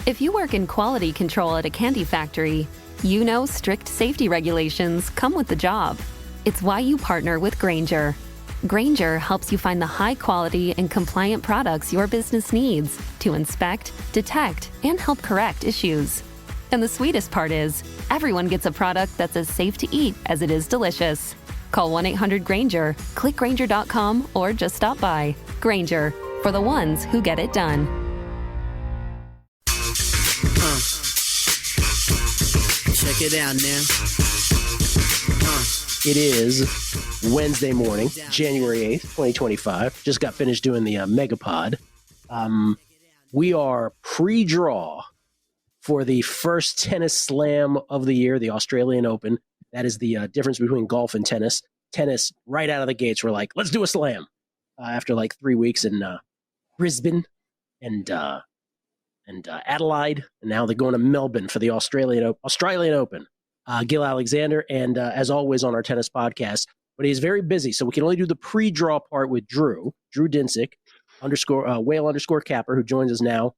If you work in quality control at a candy factory, you know strict safety regulations come with the job. It's why you partner with Grainger. Grainger helps you find the high-quality and compliant products your business needs to inspect, detect, and help correct issues. And the sweetest part is, everyone gets a product that's as safe to eat as it is delicious. Call 1-800-GRAINGER, click Grainger.com, or just stop by. Grainger, for the ones who get it done. Check it out now. It is Wednesday morning, January 8th, 2025. Just got finished doing the Megapod. We are pre-draw for the first tennis slam of the year, the Australian Open. That is the difference between golf and tennis. Tennis, right out of the gates, we're like, let's do a slam. After like 3 weeks in Brisbane and Adelaide, and now they're going to Melbourne for the Australian Open. Gill Alexander, and as always on our tennis podcast, but he's very busy, so we can only do the pre-draw part with Drew Dinsick, _whale _capper, who joins us now,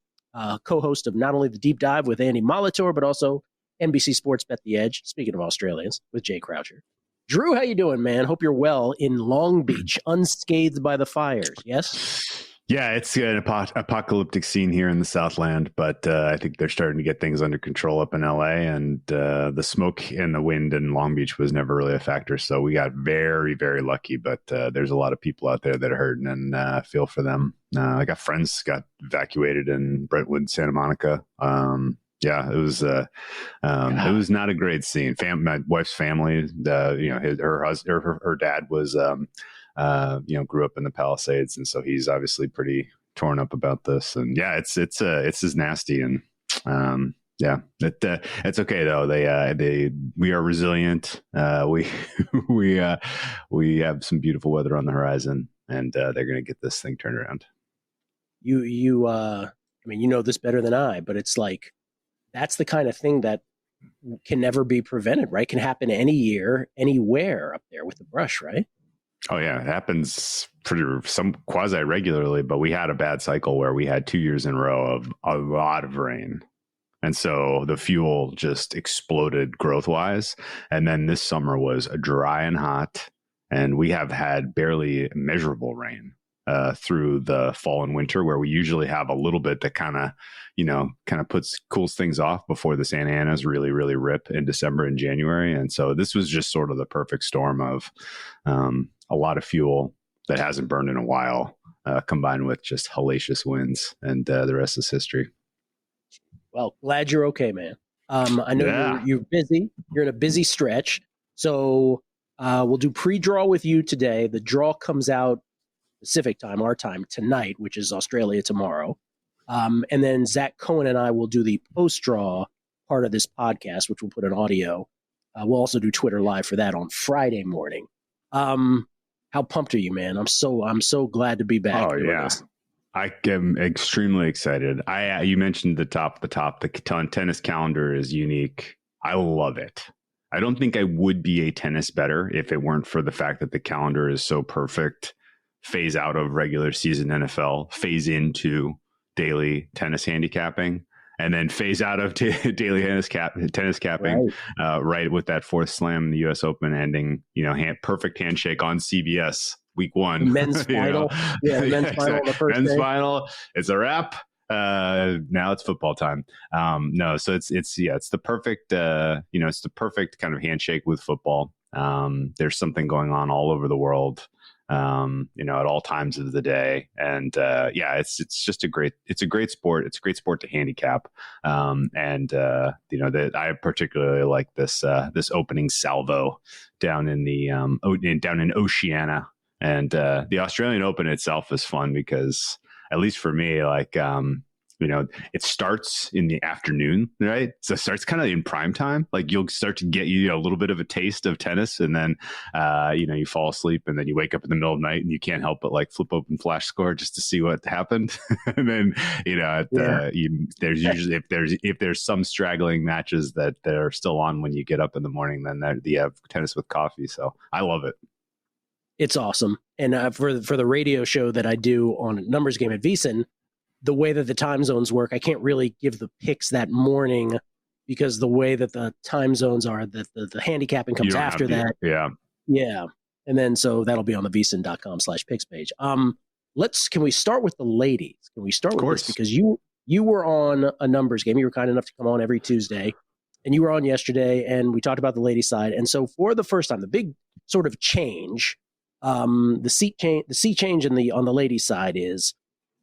co-host of not only the Deep Dive with Andy Molitor, but also NBC Sports Bet the Edge, speaking of Australians, with Jay Croucher. Drew, how you doing, man? Hope you're well in Long Beach, unscathed by the fires, yes? Yeah, it's an apocalyptic scene here in the Southland, but I think they're starting to get things under control up in LA, and the smoke and the wind in Long Beach was never really a factor. So we got very, very lucky, but there's a lot of people out there that are hurting, and feel for them. I got friends got evacuated in Brentwood, Santa Monica. Yeah, it was not a great scene. My wife's family, her dad was, grew up in the Palisades, and so he's obviously pretty torn up about this. And yeah, it's as nasty. And it's okay though. We are resilient. We have some beautiful weather on the horizon, and they're going to get this thing turned around. I mean, you know this better than I, but it's like, that's the kind of thing that can never be prevented, right? Can happen any year, anywhere up there with the brush, right? Oh yeah, it happens some quasi regularly, but we had a bad cycle where we had 2 years in a row of a lot of rain. And so the fuel just exploded growth wise. And then this summer was dry and hot, and we have had barely measurable rain through the fall and winter, where we usually have a little bit that kind of cools things off before the Santa Anas really, really rip in December and January. And so this was just sort of the perfect storm of a lot of fuel that hasn't burned in a while, combined with just hellacious winds, and the rest is history. Well, glad you're okay, man. I know you're busy. You're in a busy stretch. So we'll do pre-draw with you today. The draw comes out Pacific time, our time, tonight, which is Australia tomorrow. And then Zach Cohen and I will do the post-draw part of this podcast, which we'll put in audio. We'll also do Twitter Live for that on Friday morning. How pumped are you, man? I'm so glad to be back. Oh, yeah. This. I am extremely excited. You mentioned the tennis calendar is unique. I love it. I don't think I would be a tennis bettor if it weren't for the fact that the calendar is so perfect. Phase out of regular season NFL, phase into daily tennis handicapping, and then phase out of daily tennis capping, right with that fourth slam in the U.S. Open ending, perfect handshake on CBS week 1. Men's final. Men's final on the first men's day. Final. It's a wrap. Now it's football time. So it's the perfect, it's the perfect kind of handshake with football. There's something going on all over the world. At all times of the day. And it's just a great sport. It's a great sport to handicap. I particularly like this opening salvo down in Oceania. And the Australian Open itself is fun because, at least for me, it starts in the afternoon, right? So it starts kind of in prime time. Like you'll start to get a little bit of a taste of tennis, and then you fall asleep, and then you wake up in the middle of the night and you can't help but flip open Flash Score just to see what happened. And then there's usually if there's some straggling matches that are still on when you get up in the morning, then you have tennis with coffee. So I love it. It's awesome. And for the radio show that I do on Numbers Game at VSiN, the way that the time zones work, I can't really give the picks that morning because the way that the time zones are, that the handicapping comes after that. Yeah. Yeah. And then so that'll be on the vsin.com/picks page. Can we start with the ladies? Can we start with this? Because you were on a numbers game. You were kind enough to come on every Tuesday, and you were on yesterday, and we talked about the ladies' side. And so for the first time, the big sort of change, the sea change on the ladies' side is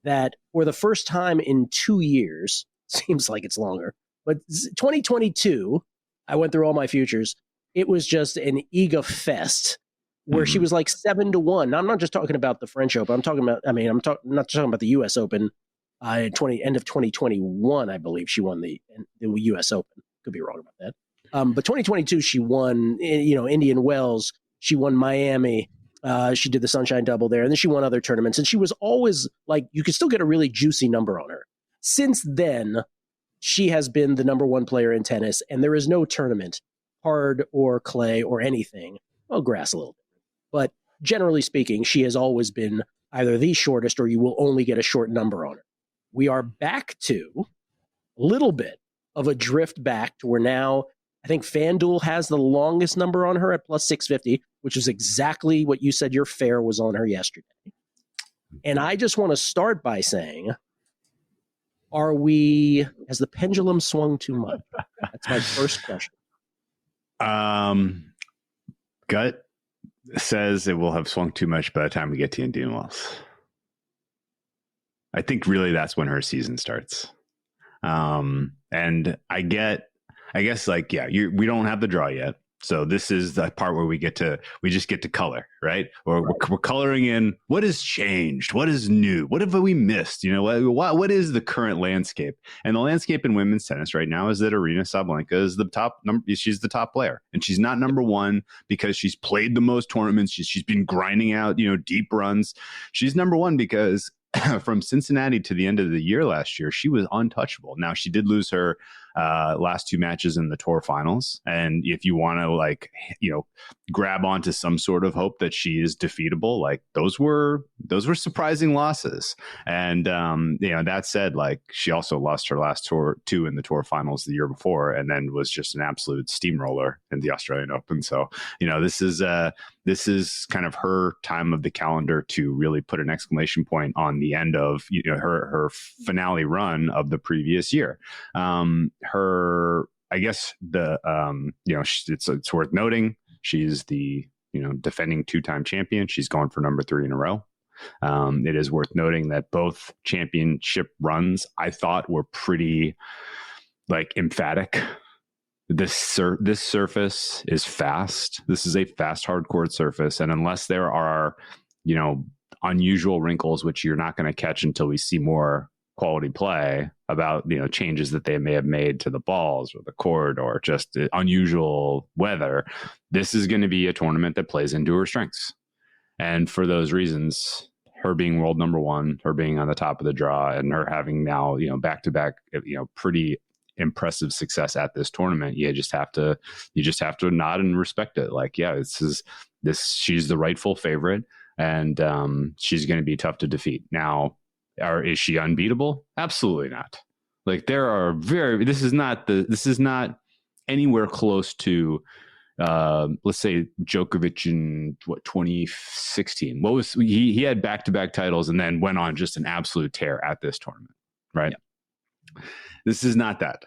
that for the first time in 2 years, seems like it's longer, but 2022, I went through all my futures. It was just an Iga fest where she was like 7-1. Now, I'm not just talking about the French Open. I'm talking about, not talking about the U.S. Open. End of 2021, I believe she won the U.S. Open. Could be wrong about that. But 2022, she won, Indian Wells. She won Miami. She did the Sunshine Double there, and then she won other tournaments. And she was always like, you could still get a really juicy number on her. Since then, she has been the number one player in tennis, and there is no tournament, hard or clay or anything. Well, grass a little bit. But generally speaking, she has always been either the shortest or you will only get a short number on her. We are back to a little bit of a drift back to where now I think FanDuel has the longest number on her at plus 650, which is exactly what you said your fair was on her yesterday. And I just want to start by saying, has the pendulum swung too much? That's my first question. Gut says it will have swung too much by the time we get to Indian Wells. I think really that's when her season starts. And I guess we don't have the draw yet. So this is the part where we just get to color, right? Or we're coloring in what has changed, what is new, what have we missed? What is the current landscape? And the landscape in women's tennis right now is that Aryna Sabalenka is the top number. She's the top player, and she's not number one because she's played the most tournaments. She's been grinding out, deep runs. She's number one because from Cincinnati to the end of the year last year, she was untouchable. Now, she did lose her last two matches in the tour finals. And if you want to grab onto some sort of hope that she is defeatable, those were surprising losses. And, that said, she also lost her last two in the tour finals the year before, and then was just an absolute steamroller in the Australian Open. So, this is kind of her time of the calendar to really put an exclamation point on the end of her finale run of the previous year. It's worth noting she's the defending two-time champion. She's going for number 3 in a row. It is worth noting that both championship runs I thought were pretty emphatic. This surface is fast. This is a fast hard court surface, and unless there are unusual wrinkles, which you're not going to catch until we see more quality play about changes that they may have made to the balls or the court or just unusual weather, this is going to be a tournament that plays into her strengths. And for those reasons, her being world number one, her being on the top of the draw, and her having now back-to-back pretty impressive success at this tournament, you just have to nod and respect it. She's the rightful favorite, and she's going to be tough to defeat. Now, is she unbeatable? Absolutely not. This is not anywhere close to let's say Djokovic in 2016. He had back-to-back titles and then went on just an absolute tear at this tournament, right? Yeah. This is not that.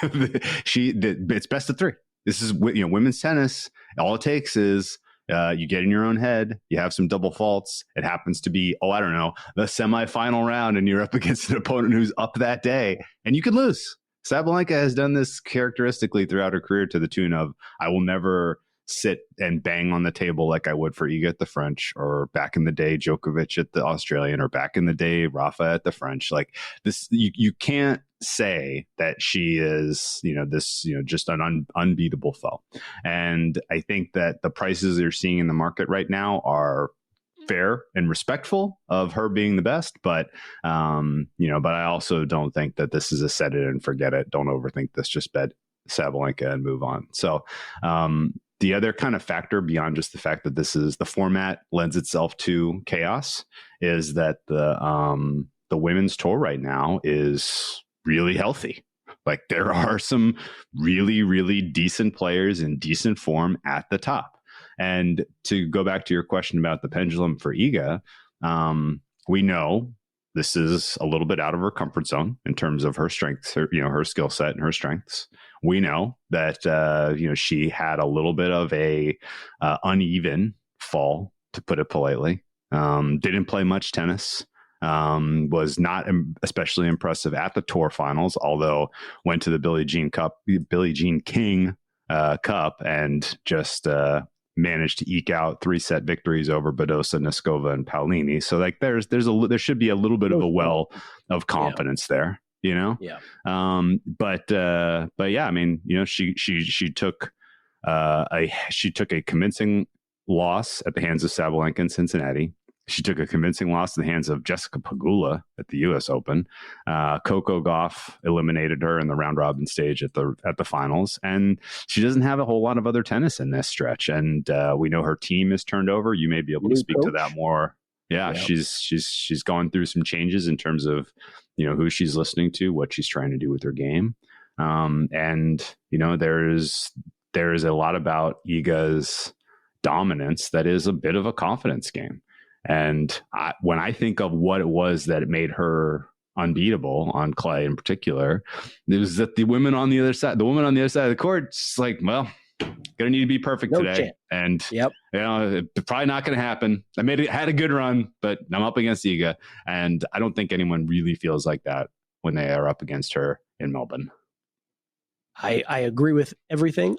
It's best of 3. This is women's tennis. All it takes is you get in your own head, you have some double faults. It happens to be, the semifinal round, and you're up against an opponent who's up that day, and you could lose. Sabalenka has done this characteristically throughout her career to the tune of, I will never sit and bang on the table like I would for Iga at the French, or back in the day Djokovic at the Australian, or back in the day Rafa at the French. You can't say that she is just an unbeatable foe. And I think that the prices you're seeing in the market right now are fair and respectful of her being the best, but I also don't think that this is a set it and forget it, don't overthink this, just bet Sabalenka and move on. So the other kind of factor beyond just the fact that this is the format lends itself to chaos is that the the women's tour right now is really healthy. Like there are some really, really decent players in decent form at the top. And to go back to your question about the pendulum for Iga, we know this is a little bit out of her comfort zone in terms of her strengths, her skill set and her strengths. We know that, she had a little bit of a uneven fall, to put it politely. Didn't play much tennis. Was not especially impressive at the tour finals, although went to the Billie Jean King Cup and just managed to eke out 3-set victories over Badosa, Neskova, and Paolini. So like there should be a little bit of a well of confidence there, Yeah. But yeah, I mean, she took a convincing loss at the hands of Sabalenka in Cincinnati. She took a convincing loss to the hands of Jessica Pegula at the U.S. Open. Coco Gauff eliminated her in the round robin stage at the finals, and she doesn't have a whole lot of other tennis in this stretch. And we know her team is turned over. You may be able to speak to that more. Yeah, she's gone through some changes in terms of who she's listening to, what she's trying to do with her game, and there is a lot about Iga's dominance that is a bit of a confidence game. And when I think of what it was that made her unbeatable on clay in particular, it was that the woman on the other side of the court, it's like, well, gonna need to be perfect today. And it's probably not gonna happen. Had a good run, but I'm up against Iga, and I don't think anyone really feels like that when they are up against her in Melbourne. I agree with everything.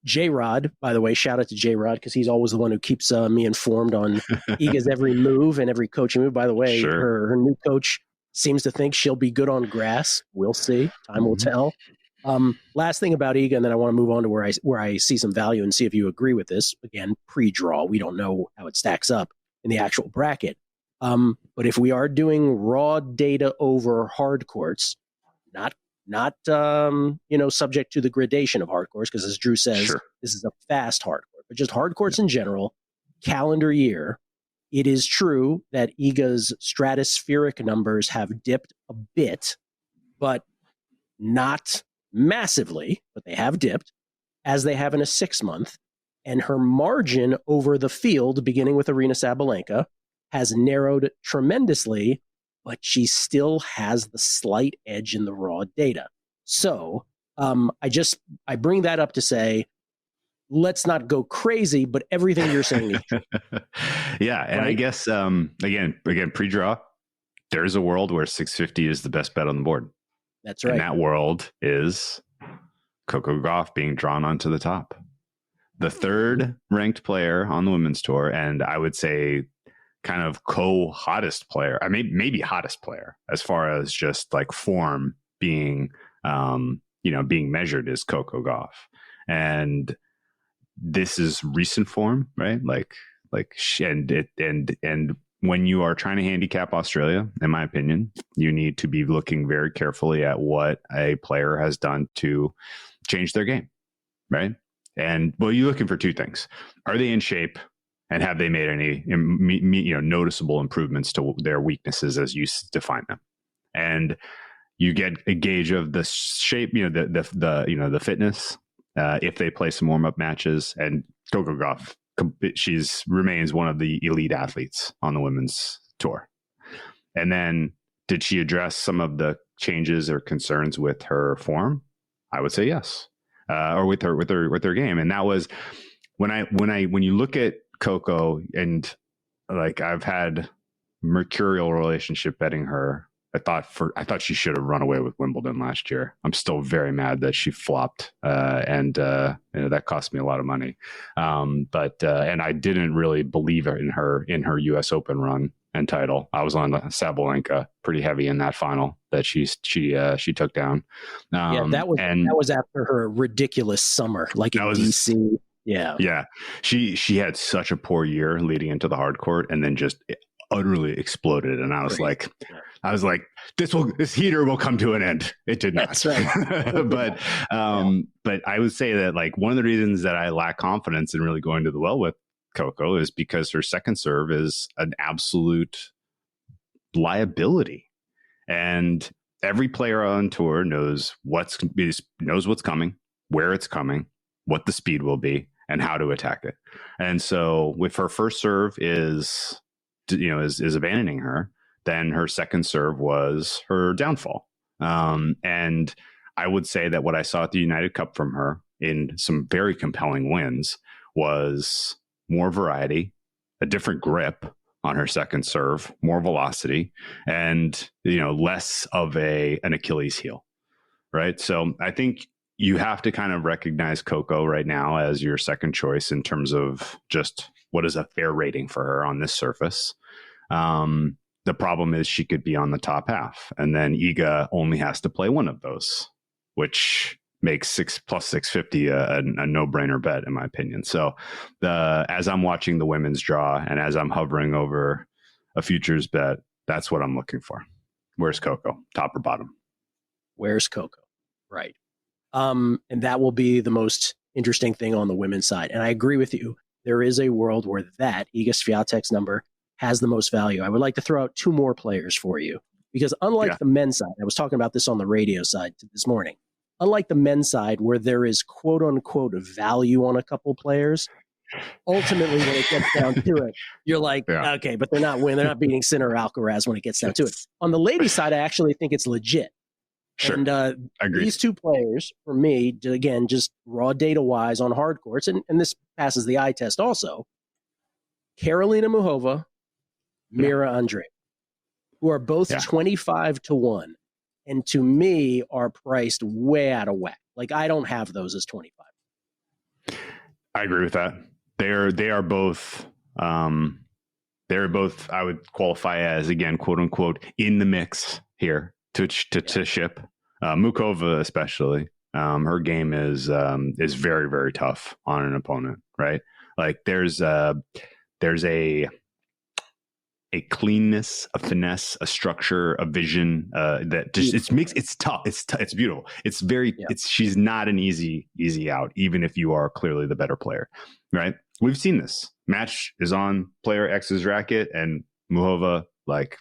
J-Rod, by the way, shout out to J-Rod because he's always the one who keeps me informed on Iga's every move and every coaching move. By the way, her new coach seems to think she'll be good on grass. We'll see. Time will tell. Last thing about Iga, and then I want to move on to where I see some value and see if you agree with this. Again, pre-draw. We don't know how it stacks up in the actual bracket. But if we are doing raw data over hard courts, not subject to the gradation of hard courts, because as Drew says, this is a fast hard court, but just hard courts in general, calendar year, it is true that Iga's stratospheric numbers have dipped a bit, but not massively, but they have dipped, as they have in a 6-month, and her margin over the field, beginning with Aryna Sabalenka, has narrowed tremendously, but she still has the slight edge in the raw data. So I bring that up to say, let's not go crazy, but everything you're saying is true. Yeah, and right? I guess, again, pre-draw, there's a world where 650 is the best bet on the board. That's right. And that world is Coco Gauff being drawn onto the top. The third ranked player on the women's tour, and I would say kind of co-hottest player. I mean, maybe hottest player as far as just like form being, being measured is Coco Gauff. And this is recent form, right? And when you are trying to handicap Australia, in my opinion, you need to be looking very carefully at what a player has done to change their game, right? And well, you're looking for two things. Are they in shape? And have they made any, noticeable improvements to their weaknesses as you define them? And you get a gauge of the shape, the fitness. If they play some warm up matches, and Coco Gauff, remains one of the elite athletes on the women's tour. And then, did she address some of the changes or concerns with her form? I would say yes, or with her game. And that was when you look at Coco, and like I've had mercurial relationship betting her. I thought she should have run away with Wimbledon last year. I'm still very mad that she flopped, and that cost me a lot of money. But I didn't really believe in her U.S. Open run and title. I was on Sabalenka pretty heavy in that final that she took down. That was after her ridiculous summer, like in DC. Yeah. She had such a poor year leading into the hard court, and then just utterly exploded. And I was like, this heater will come to an end. It did not. That's right. But I would say that like one of the reasons that I lack confidence in really going to the well with Coco is because her second serve is an absolute liability. And every player on tour knows what's coming, where it's coming, what the speed will be, and how to attack it. And so if her first serve is abandoning her, then her second serve was her downfall. And I would say that what I saw at the United Cup from her in some very compelling wins was more variety, a different grip on her second serve, more velocity, and less of an Achilles heel, right? So I think you have to kind of recognize Coco right now as your second choice in terms of just what is a fair rating for her on this surface. The problem is she could be on the top half, and then Iga only has to play one of those, which makes 6 plus 650 a no-brainer bet, in my opinion. So as I'm watching the women's draw and as I'm hovering over a futures bet, that's what I'm looking for. Where's Coco? Top or bottom? Where's Coco? Right. And that will be the most interesting thing on the women's side. And I agree with you. There is a world where that Iga Swiatek's number has the most value. I would like to throw out two more players for you, because unlike the men's side, I was talking about this on the radio side this morning, unlike the men's side where there is quote unquote value on a couple players, ultimately when it gets down to it, you're like, okay, but they're not winning. They're not beating Sinner or Alcaraz when it gets down to it. On the ladies' side, I actually think it's legit. Sure. And these two players, for me, again, just raw data-wise on hard courts, and this passes the eye test also, Karolina Muchova, Mira Andreeva, who are both 25-1, and to me are priced way out of whack. Like, I don't have those as 25. I agree with that. They are both I would qualify as, again, quote unquote, in the mix here to ship. Mukova especially, her game is very, very tough on an opponent, right? Like there's a cleanness, a finesse, a structure, a vision that just it's tough. It's beautiful. It's very she's not an easy out, even if you are clearly the better player, right? We've seen this. Match is on player X's racket, and Muchova, like,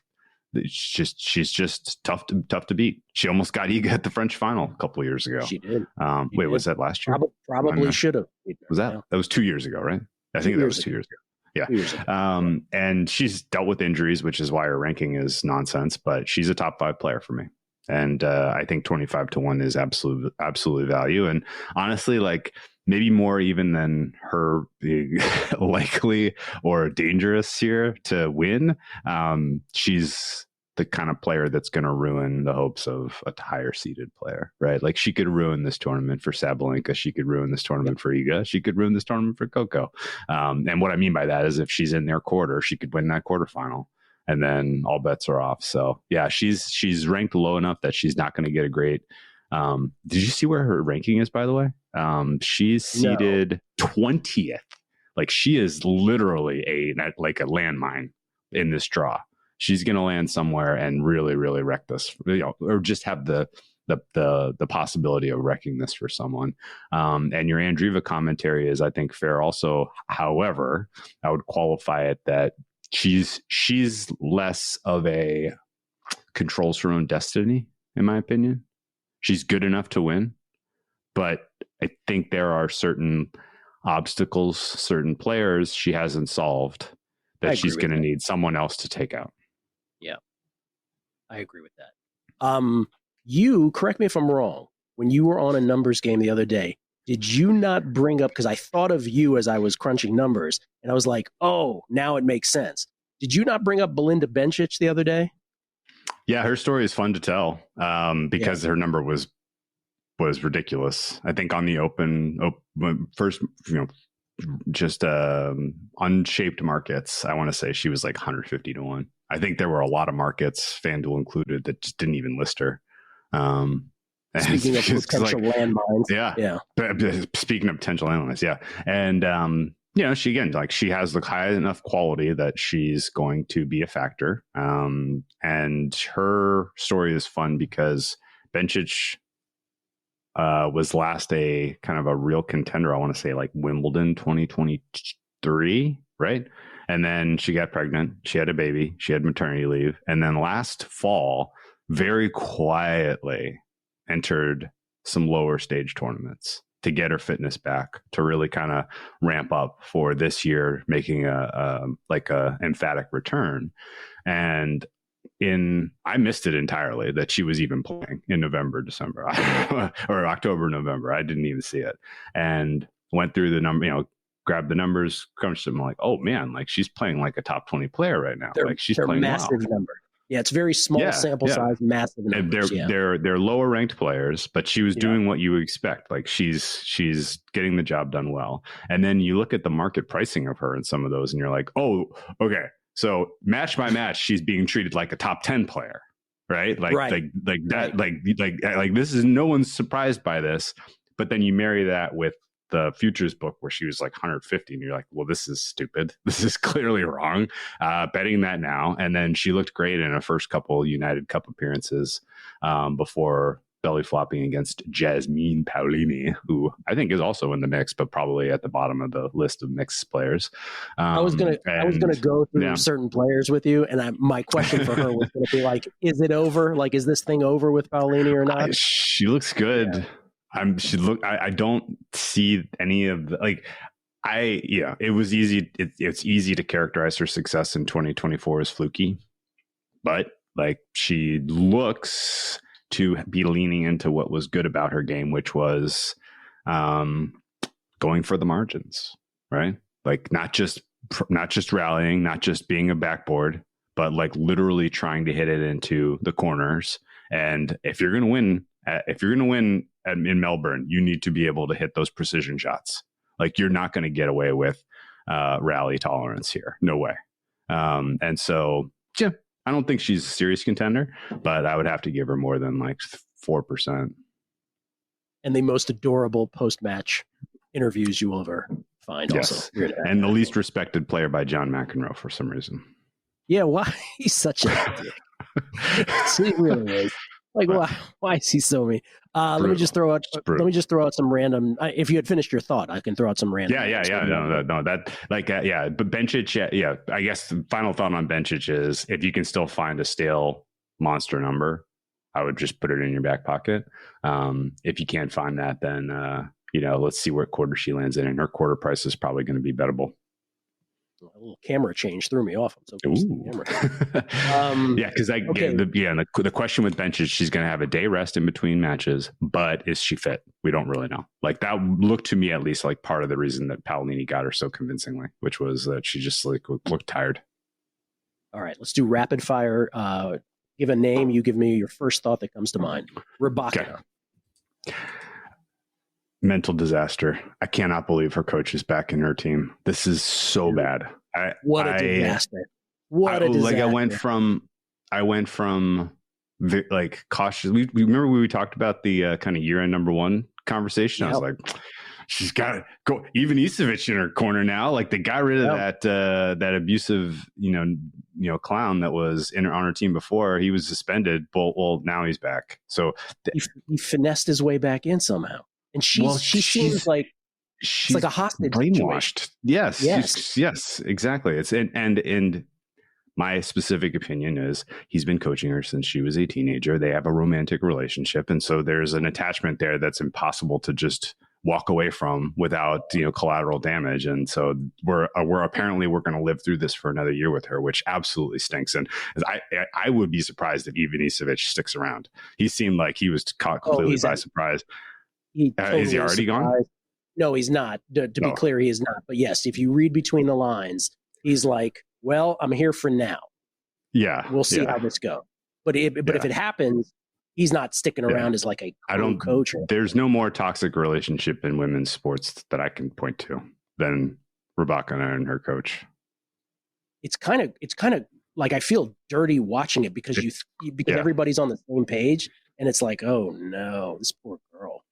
she's just tough to beat. She almost got Iga at the French final a couple of years ago. She did. Was that last year? Probably should have. Was that? That was 2 years ago, right? I think that was 2 years ago. Yeah. And she's dealt with injuries, which is why her ranking is nonsense, but she's a top 5 player for me. And I think 25-1 is absolutely value. And honestly, like, maybe more even than her being likely or dangerous here to win. She's the kind of player that's going to ruin the hopes of a higher seeded player, right? Like, she could ruin this tournament for Sabalenka. She could ruin this tournament for Iga. She could ruin this tournament for Coco. And what I mean by that is, if she's in their quarter, she could win that quarterfinal, and then all bets are off. So yeah, she's ranked low enough that she's not going to get a great. Did you see where her ranking is, by the way? She's seeded 20th. Like, she is literally a landmine in this draw. She's going to land somewhere and really, really wreck this, or just have the possibility of wrecking this for someone. And your Andreeva commentary is, I think, fair also. However, I would qualify it that she's less of a controls her own destiny, in my opinion. She's good enough to win, but I think there are certain obstacles, certain players she hasn't solved that she's going to need someone else to take out. Yeah, I agree with that. You, correct me if I'm wrong, when you were on a numbers game the other day, did you not bring up, because I thought of you as I was crunching numbers, and I was like, oh, now it makes sense. Did you not bring up Belinda Bencic the other day? Yeah, her story is fun to tell because her number was ridiculous. I think on the open first, just unshaped markets, I want to say she was like 150-1. I think there were a lot of markets, FanDuel included, that just didn't even list her. Speaking of potential landmines. Yeah. Speaking of potential landmines, yeah. And she has the high enough quality that she's going to be a factor. And her story is fun because Bencic was last a kind of a real contender. I want to say like Wimbledon 2023, right? And then she got pregnant. She had a baby. She had maternity leave. And then last fall, very quietly entered some lower stage tournaments to get her fitness back, to really kind of ramp up for this year, making a emphatic return. And I missed it entirely that she was even playing in November, December, or October, November. I didn't even see it, and went through the number, grabbed the numbers, crunched them. I'm like, oh man, like she's playing like a top 20 player right now. Like she's playing massive well. number. Yeah, it's very small sample size, massive numbers. They're lower ranked players, but she was doing what you would expect. Like she's getting the job done well. And then you look at the market pricing of her in some of those, and you're like, oh, okay. So match by match, she's being treated like a top 10 player, right? Like this is, no one's surprised by this. But then you marry that with the futures book where she was like 150, and you're like, well, this is stupid. This is clearly wrong. Betting that now. And then she looked great in her first couple United Cup appearances before belly flopping against Jasmine Paolini, who I think is also in the mix, but probably at the bottom of the list of mixed players. I was gonna go through certain players with you, and my question for her was going to be like, is it over? Like, is this thing over with Paolini or not? She looks good. Yeah. I don't see any of the, it was easy. It's easy to characterize her success in 2024 as fluky, but like she looks to be leaning into what was good about her game, which was going for the margins, right? Like not just rallying, not just being a backboard, but like literally trying to hit it into the corners. And if you're going to win in Melbourne, you need to be able to hit those precision shots. Like you're not going to get away with rally tolerance here. No way. And so, yeah, I don't think she's a serious contender, but I would have to give her more than like 4%. And the most adorable post-match interviews you will ever find. Yes. Also, and the least respected player by John McEnroe for some reason. Yeah, why? He's such a dick. He really is. Like, why is he so mean? Let me just throw out some random. If you had finished your thought, I can throw out some random. Yeah. No, that but Bencic. Yeah, I guess the final thought on Bencic is if you can still find a stale monster number, I would just put it in your back pocket. If you can't find that, then let's see what quarter she lands in, and her quarter price is probably going to be bettable. A little camera change threw me off. I'm so close to the camera. Because the question with Bencic, she's going to have a day rest in between matches, but is she fit? We don't really know. Like that looked to me at least like part of the reason that Paolini got her so convincingly, which was that she just like looked tired. All right, let's do rapid fire. Give a name. You give me your first thought that comes to mind. Rybakina. Okay. Mental disaster. I cannot believe her coach is back in her team. This is so bad. What a disaster. What a disaster. Like I went from like cautious. We remember when we talked about the kind of year-end number one conversation. Yep. I was like, she's got to go. Even Isevic in her corner now. Like they got rid of that abusive, clown that was on her team before. He was suspended. Well, now he's back. So he finessed his way back in somehow. And she seems like she's like a hostage brainwashed. Yes, exactly. It's and my specific opinion is he's been coaching her since she was a teenager. They have a romantic relationship, and so there's an attachment there that's impossible to just walk away from without collateral damage. And so we're apparently going to live through this for another year with her, which absolutely stinks. And I would be surprised if even Isevic sticks around. He seemed like he was caught completely by surprise. Is he already gone? No, he's not. To be clear, he is not. But yes, if you read between the lines, he's like, well, I'm here for now. Yeah. We'll see how this goes. But if it happens, he's not sticking around as like a coach. There's no more toxic relationship in women's sports that I can point to than Rybakina and her coach. It's kind of like I feel dirty watching it because everybody's on the same page, and it's like, oh no, this poor girl.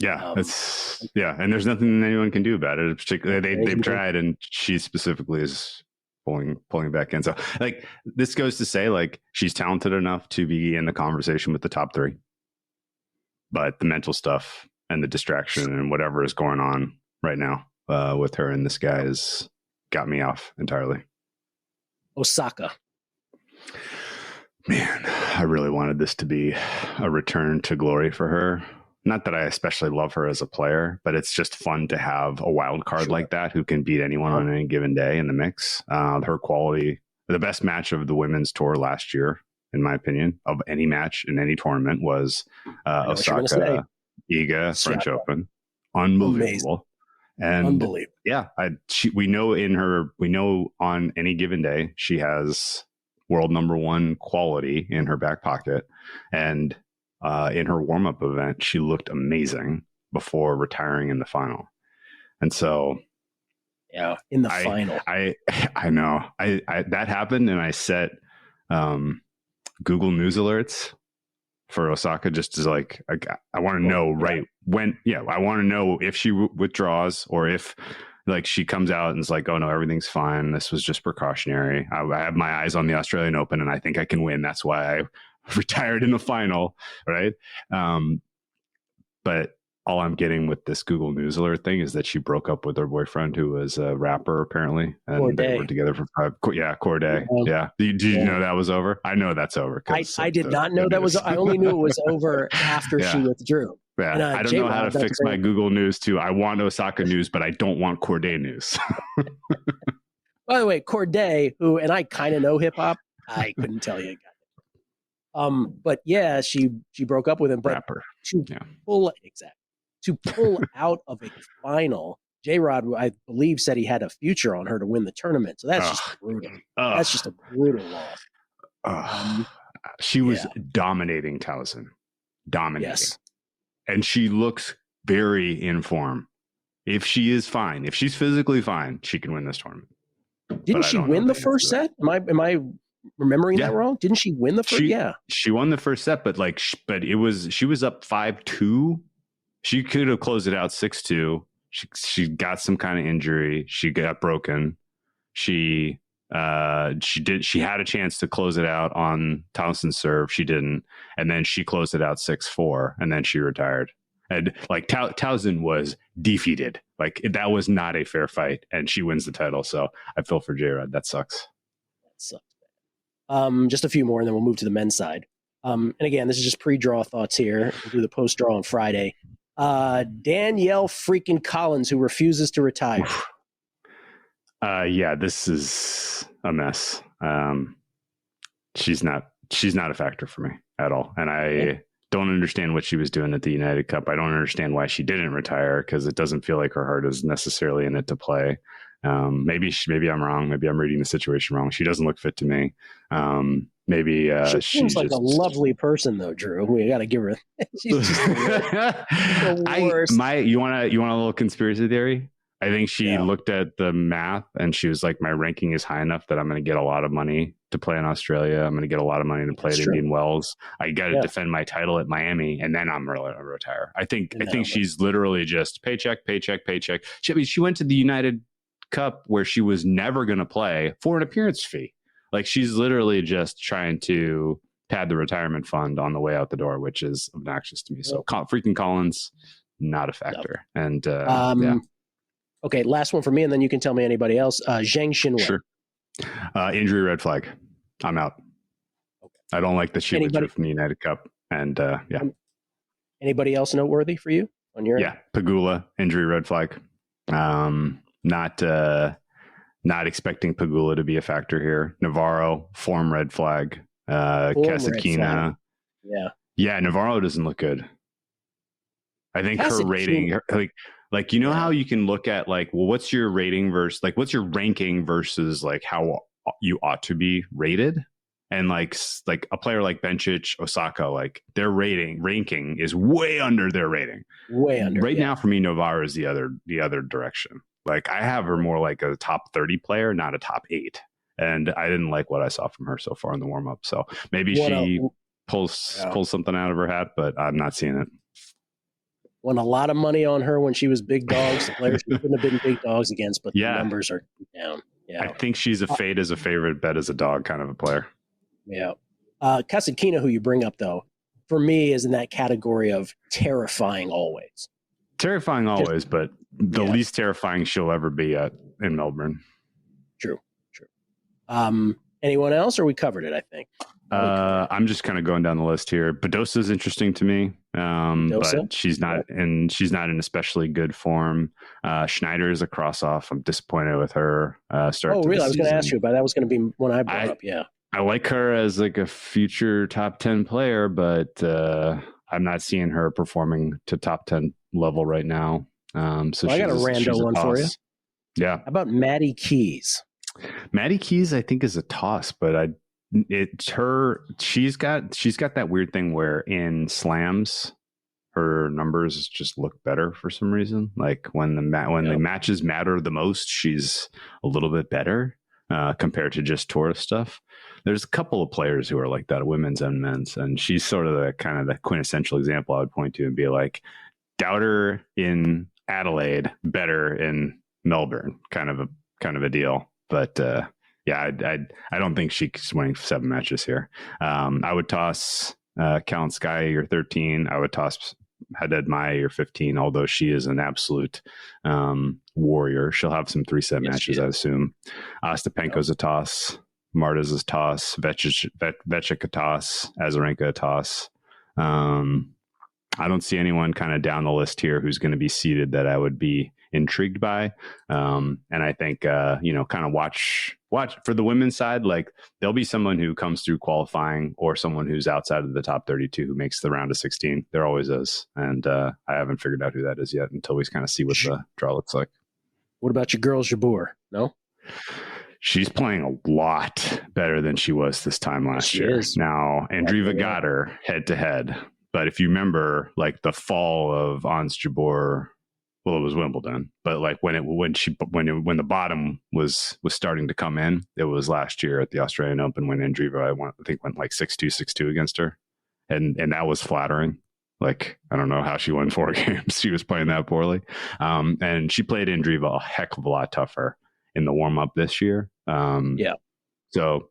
Yeah, and there's nothing anyone can do about it. Particularly, they've tried, and she specifically is pulling back in. So, like, this goes to say, like, she's talented enough to be in the conversation with the top three, but the mental stuff and the distraction and whatever is going on right now with her and this guy is got me off entirely. Osaka. Man, I really wanted this to be a return to glory for her. Not that I especially love her as a player, but it's just fun to have a wild card like that who can beat anyone on any given day in the mix. Her quality, the best match of the women's tour last year, in my opinion, of any match in any tournament was Osaka, Iga, French Open. Unbelievable. And unbelievable. Yeah, we know on any given day, she has world number one quality in her back pocket. And in her warm-up event, she looked amazing before retiring in the final. And so in the final. I know. I that happened, and I set Google News alerts for Osaka just as like I want to know when. Yeah, I want to know if she withdraws or if like she comes out and is like, oh no, everything's fine. This was just precautionary. I have my eyes on the Australian Open, and I think I can win. That's why I retired in the final, right? But all I'm getting with this Google News alert thing is that she broke up with her boyfriend, who was a rapper apparently, and Corday. They were together for 5. Yeah, Corday. Yeah. Did you know that was over? I know that's over. I did not know that was. I only knew it was over after she withdrew. Yeah, and, I don't know how to fix my Google News too. I want Osaka news, but I don't want Corday news. By the way, Corday, who and I kind of know hip hop, I couldn't tell you. But yeah, she broke up with him. But rapper. To pull out of a final, J-Rod, I believe, said he had a future on her to win the tournament. So that's just brutal. That's just a brutal loss. She was dominating Towson. Dominating. Yes. And she looks very in form. If she is fine, if she's physically fine, she can win this tournament. Didn't she win the first set? Am I remembering that wrong? Didn't she win the first? She won the first set, but she was up 5-2. She could have closed it out 6-2. She got some kind of injury. She got broken. She had a chance to close it out on Townsend's serve. She didn't, and then she closed it out 6-4, and then she retired. And like Townsend was defeated. Like that was not a fair fight, and she wins the title. So I feel for J-Rod. That sucks. Just a few more, and then we'll move to the men's side. And again, this is just pre-draw thoughts here. We'll do the post-draw on Friday. Danielle freaking Collins, who refuses to retire. This is a mess. She's not a factor for me at all. And I don't understand what she was doing at the United Cup. I don't understand why she didn't retire, because it doesn't feel like her heart is necessarily in it to play. Maybe I'm wrong. Maybe I'm reading the situation wrong. She doesn't look fit to me. Maybe she seems like a lovely person, though, Drew. We got to give her. She's just the worst. You want a little conspiracy theory? I think she looked at the math and she was like, my ranking is high enough that I'm going to get a lot of money to play in Australia. I'm going to get a lot of money to play at Indian Wells. I got to defend my title at Miami, and then I'm really going to retire. I think she's literally just paycheck. She went to the United Cup where she was never going to play for an appearance fee. Like she's literally just trying to pad the retirement fund on the way out the door, which is obnoxious to me. So freaking Collins, not a factor. And okay, last one for me, and then you can tell me anybody else. Zheng Xinwen. Sure. Injury red flag. I'm out. Okay. I don't like that she withdrew from the United Cup. And anybody else noteworthy for you on your end? Pegula, injury red flag. Not expecting Pegula to be a factor here. Navarro, form red flag. Kasatkina. Yeah, Navarro doesn't look good. I think her rating, like you know how you can look at like, well, what's your rating versus like what's your ranking versus like how you ought to be rated? And like a player like Bencic, Osaka, like their ranking is way under their rating. Way under. Right now, for me, Navarro is the other direction. Like I have her more like a top 30 player, not a top 8. And I didn't like what I saw from her so far in the warm up. So maybe she pulls something out of her hat, but I'm not seeing it. Won a lot of money on her when she was big dogs. The players she couldn't have been big dogs against, but the numbers are down. Yeah, I think she's a fade as a favorite, bet as a dog kind of a player. Yeah. Kasatkina, who you bring up, though, for me is in that category of terrifying always. Terrifying always, but the least terrifying she'll ever be in Melbourne. Anyone else, or we covered it? I think. I'm just kind of going down the list here. Badosa's interesting to me, but she's not in especially good form. Schneider is a cross off. I'm disappointed with her. Start. Oh, really? I was going to ask you about that. Was going to be one I brought up. Yeah, I like her as like a future top 10 player, but I'm not seeing her performing to top 10 level right now. So I got a rando one for you. Yeah. How about Maddie Keys? Maddie Keys, I think, is a toss, but she's got that weird thing where in slams her numbers just look better for some reason. Like when the matches matter the most, she's a little bit better compared to just tour stuff. There's a couple of players who are like that, women's and men's, and she's sort of the quintessential example I would point to and be like, doubt her in Adelaide, better in Melbourne, kind of a deal. But yeah, I don't think she's winning 7 matches here. I would toss Kalinskaya, your 13. I would toss Haddad Maya, your 15, although she is an absolute warrior. She'll have some 3-set matches, I assume. Ostapenko's a toss. Marta's a toss. Vechik a toss. Azarenka a toss. I don't see anyone kind of down the list here who's going to be seated that I would be intrigued by. And I think, kind of watch for the women's side. Like there'll be someone who comes through qualifying or someone who's outside of the top 32 who makes the round of 16. There always is. And I haven't figured out who that is yet until we kind of see what the draw looks like. What about your girl, Jabeur? No? She's playing a lot better than she was this time last year. Now, Andreeva got her head to head. But if you remember, like the fall of Ons Jabeur, well, it was Wimbledon, but like when the bottom was starting to come in, it was last year at the Australian Open when Andreeva, I think, went like 6-2, 6-2 against her, and that was flattering. Like I don't know how she won 4 games. She was playing that poorly, and she played Andreeva a heck of a lot tougher in the warm up this year. So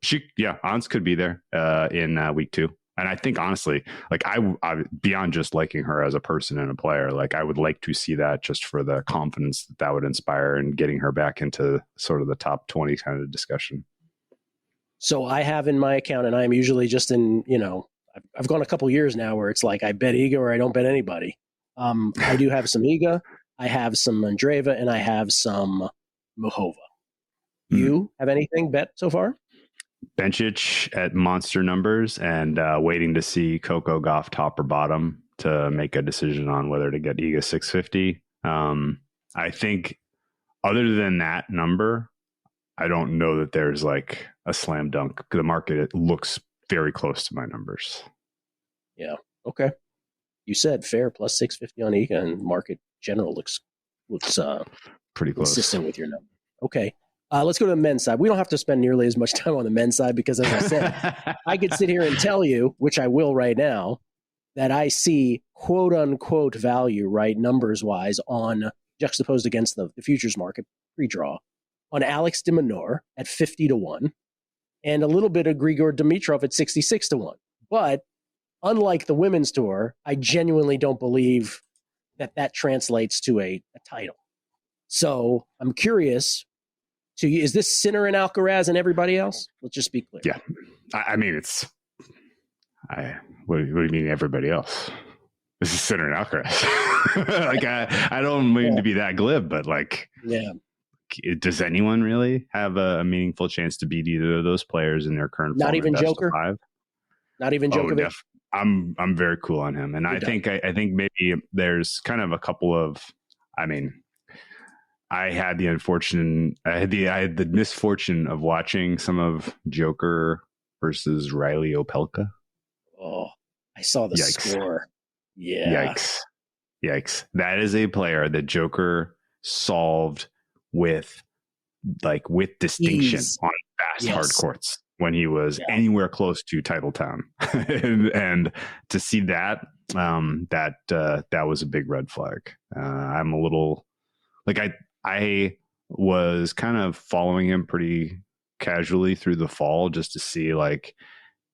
Ons could be there in week 2. And I think, honestly, like I beyond just liking her as a person and a player, like I would like to see that just for the confidence that would inspire and getting her back into sort of the top 20 kind of discussion. So I have in my account, and I'm usually just in, I've gone a couple years now where it's like I bet Iga or I don't bet anybody. I do have some Iga, I have some Andreeva, and I have some Muhova. You have anything bet so far? Bencic at monster numbers and waiting to see Coco Gauff top or bottom to make a decision on whether to get Iga 650. I think other than that number, I don't know that there's like a slam dunk. The market looks very close to my numbers. Yeah. Okay. You said fair plus 650 on Iga, and market general looks pretty close, consistent with your number. Okay. Let's go to the men's side. We don't have to spend nearly as much time on the men's side because, as I said, I could sit here and tell you, which I will right now, that I see quote unquote value, right, numbers wise, on juxtaposed against the futures market pre-draw on Alex de Minaur at 50-1 and a little bit of Grigor Dimitrov at 66-1. But unlike the women's tour, I genuinely don't believe that translates to a title. So I'm curious. So is this Sinner and Alcaraz and everybody else? Let's just be clear. Yeah. I mean, what do you mean everybody else? This is Sinner and Alcaraz. Like, I don't mean to be that glib, but like, does anyone really have a meaningful chance to beat either of those players in their current form? Not even Joker? Not even Djokovic? I'm very cool on him. And I think maybe there's kind of a couple of, I had the misfortune of watching some of Joker versus Riley Opelka. Oh, I saw the score. Yeah. Yikes. That is a player that Joker solved with distinction on fast hard courts when he was anywhere close to title town. and to see that, that was a big red flag. I'm a little like, I was kind of following him pretty casually through the fall just to see, like,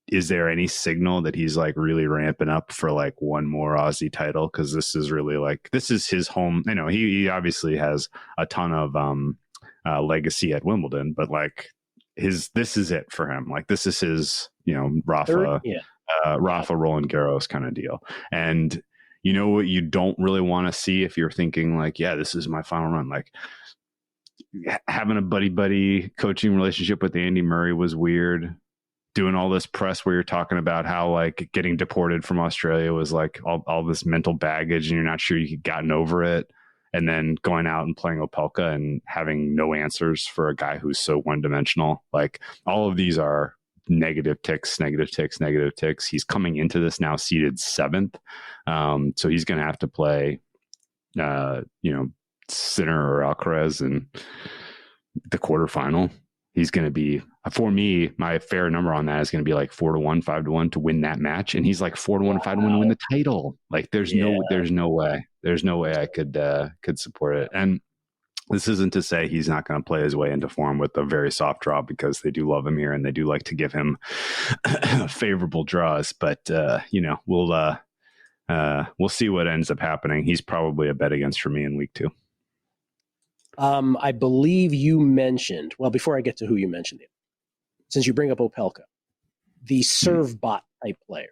is there any signal that he's like really ramping up for like one more Aussie title? Because this is really this is his home. I know he obviously has a ton of legacy at Wimbledon, but like this is it for him. Like this is his, Rafa Roland Garros kind of deal. And you know what you don't really want to see if you're thinking like, yeah, this is my final run. Like having a buddy coaching relationship with Andy Murray was weird. Doing all this press where you're talking about how like getting deported from Australia was like all this mental baggage and you're not sure you had gotten over it. And then going out and playing Opelka and having no answers for a guy who's so one-dimensional. Like all of these are negative ticks. He's coming into this now seeded 7th. So he's going to have to play, Sinner or Alcaraz in the quarterfinal. He's going to be, for me, my fair number on that is going to be like 4-1, 5-1 to win that match. And he's like 4-1, 5-1 to win the title. Like there's no way I could support it. And this isn't to say he's not going to play his way into form with a very soft draw, because they do love him here and they do like to give him favorable draws. But we'll see what ends up happening. He's probably a bet against for me in week 2. I believe you mentioned, well, before I get to who you mentioned, since you bring up Opelka, the serve bot type player,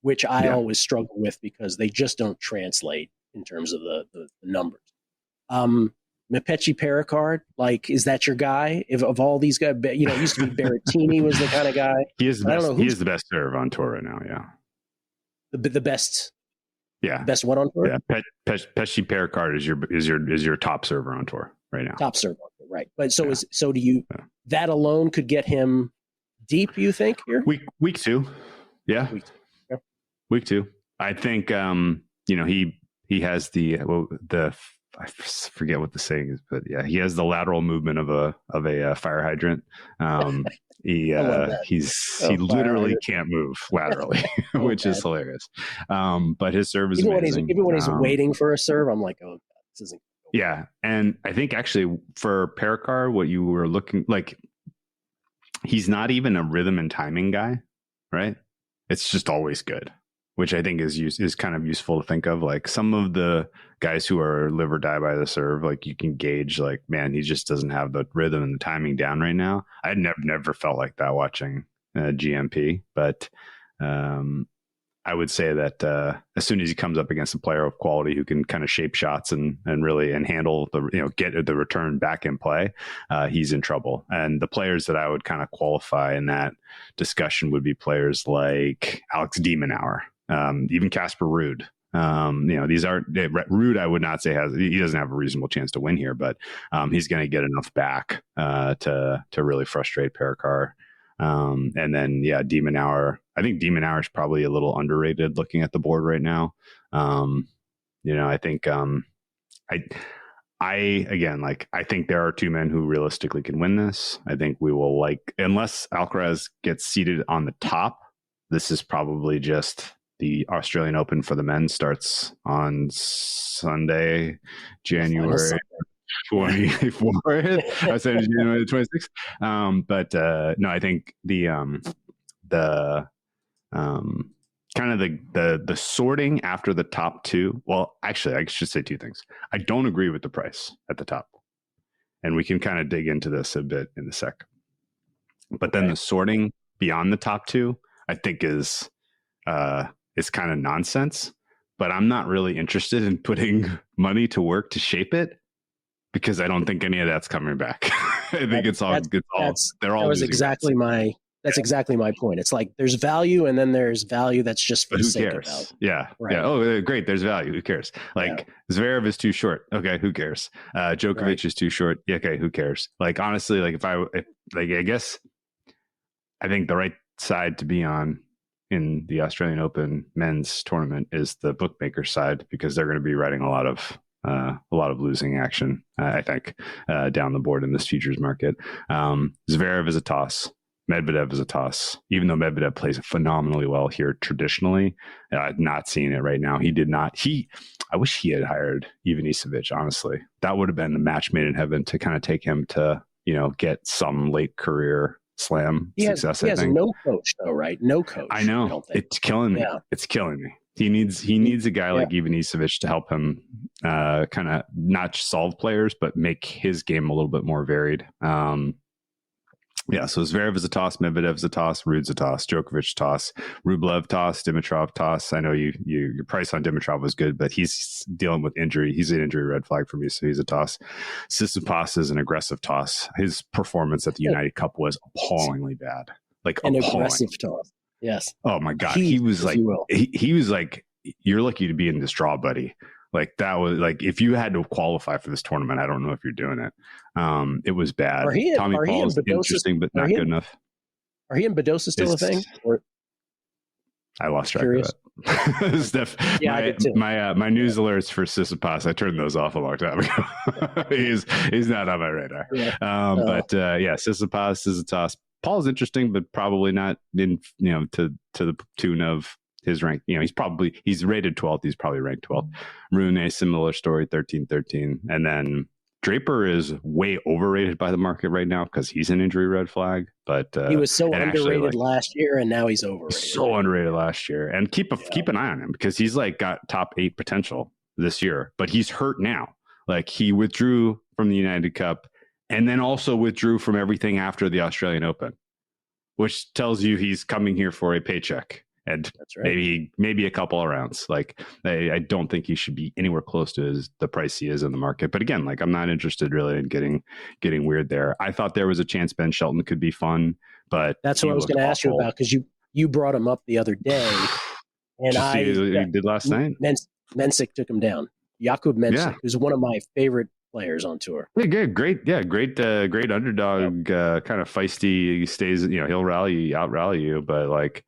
which I always struggle with because they just don't translate in terms of the numbers. Mepechi Pericard, like, is that your guy? If of all these guys, it used to be Berrettini was the kind of guy. He is the best. He is the best serve on tour right now. Yeah, the best. Yeah, best one on tour. Yeah, Mepechi Pericard is your top server on tour right now. Top server, right? But do you? Yeah. That alone could get him deep. You think here? Week 2, yeah. Week 2. I think he has the I forget what the saying is, but yeah, he has the lateral movement of a fire hydrant. He literally can't move laterally, which is hilarious. But his serve is amazing. Even when he's waiting for a serve, I'm like, oh, this isn't. Yeah, and I think actually for Pericard, what you were looking like, he's not even a rhythm and timing guy, right? It's just always good, which I think is kind of useful to think of. Like some of the guys who are live or die by the serve, like you can gauge, like, man, he just doesn't have the rhythm and the timing down right now. I never felt like that watching GMP, but I would say that as soon as he comes up against a player of quality who can kind of shape shots and really handle the get the return back in play, he's in trouble. And the players that I would kind of qualify in that discussion would be players like Alex de Minaur, even Casper Ruud. These aren't Ruud. I would not say he doesn't have a reasonable chance to win here, but he's going to get enough back to really frustrate Pericard. And then de Minaur. I think de Minaur is probably a little underrated looking at the board right now. I think I think there are 2 men who realistically can win this. I think we will unless Alcaraz gets seated on the top, this is probably just the Australian Open for the men starts on Sunday, January 24th. I said January 26th. No, I think the kind of the sorting after the top 2. Well, actually, I should say 2 things. I don't agree with the price at the top, and we can kind of dig into this a bit in a sec. But then the sorting beyond the top 2, I think is kind of nonsense. But I'm not really interested in putting money to work to shape it, because I don't think any of that's coming back. I think that's exactly my point. It's like there's value, and then there's value that's just for the sake of value. Yeah. Right. Yeah. Oh, great. There's value. Who cares? Zverev is too short. Okay. Who cares? Djokovic is too short. Yeah, okay. Who cares? Like, honestly, I guess I think the right side to be on in the Australian Open men's tournament is the bookmaker side, because they're going to be writing a lot of losing action, I think, down the board in this futures market. Zverev is a toss. Medvedev is a toss, even though Medvedev plays phenomenally well here traditionally. I've not seen it right now. He did not. I wish he had hired Ivan Isavic, honestly. That would have been the match made in heaven to kind of take him to, get some late career slam success. He has no coach, though, right? No coach. I know. It's killing me. Yeah. It's killing me. He needs a guy like Ivan Isavic to help him kind of not solve players, but make his game a little bit more varied. Yeah, so Zverev is a toss, Medvedev's a toss, Ruud's a toss, Djokovic toss, Rublev toss, Dimitrov toss. I know your price on Dimitrov was good, but he's dealing with injury. He's an injury red flag for me, so he's a toss. Tsitsipas is an aggressive toss. His performance at the United Cup was appallingly bad, like an appalling. Aggressive toss. Yes. Oh my God, he was like he was like, you're lucky to be in this draw, buddy. Like that was like, if you had to qualify for this tournament, I don't know if you're doing it. It was bad. Tommy Paul's interesting, but not good enough. Are he and Badosa still a thing? Or? I lost track of it. I did too. My news alerts for Tsitsipas, I turned those off a long time ago. he's not on my radar. Yeah. But Tsitsipas is a toss. Paul's interesting, but probably not in to the tune of his rank. He's rated 12th. He's probably ranked 12th. Rune, similar story, 13-13. And then Draper is way overrated by the market right now because he's an injury red flag. But he was so underrated last year, and now he's overrated. So underrated last year. And keep an eye on him because he's like got top 8 potential this year, but he's hurt now. Like he withdrew from the United Cup and then also withdrew from everything after the Australian Open, which tells you he's coming here for a paycheck. And that's right. maybe a couple of rounds. Like I don't think he should be anywhere close to the price he is in the market. But again, like I'm not interested really in getting weird there. I thought there was a chance Ben Shelton could be fun, but that's what I was going to ask you about because you brought him up the other day, and you did last night. Mensik took him down. Jakub Mensik, who's one of my favorite players on tour. Yeah, great underdog, kind of feisty. He stays, he'll out rally you, but like.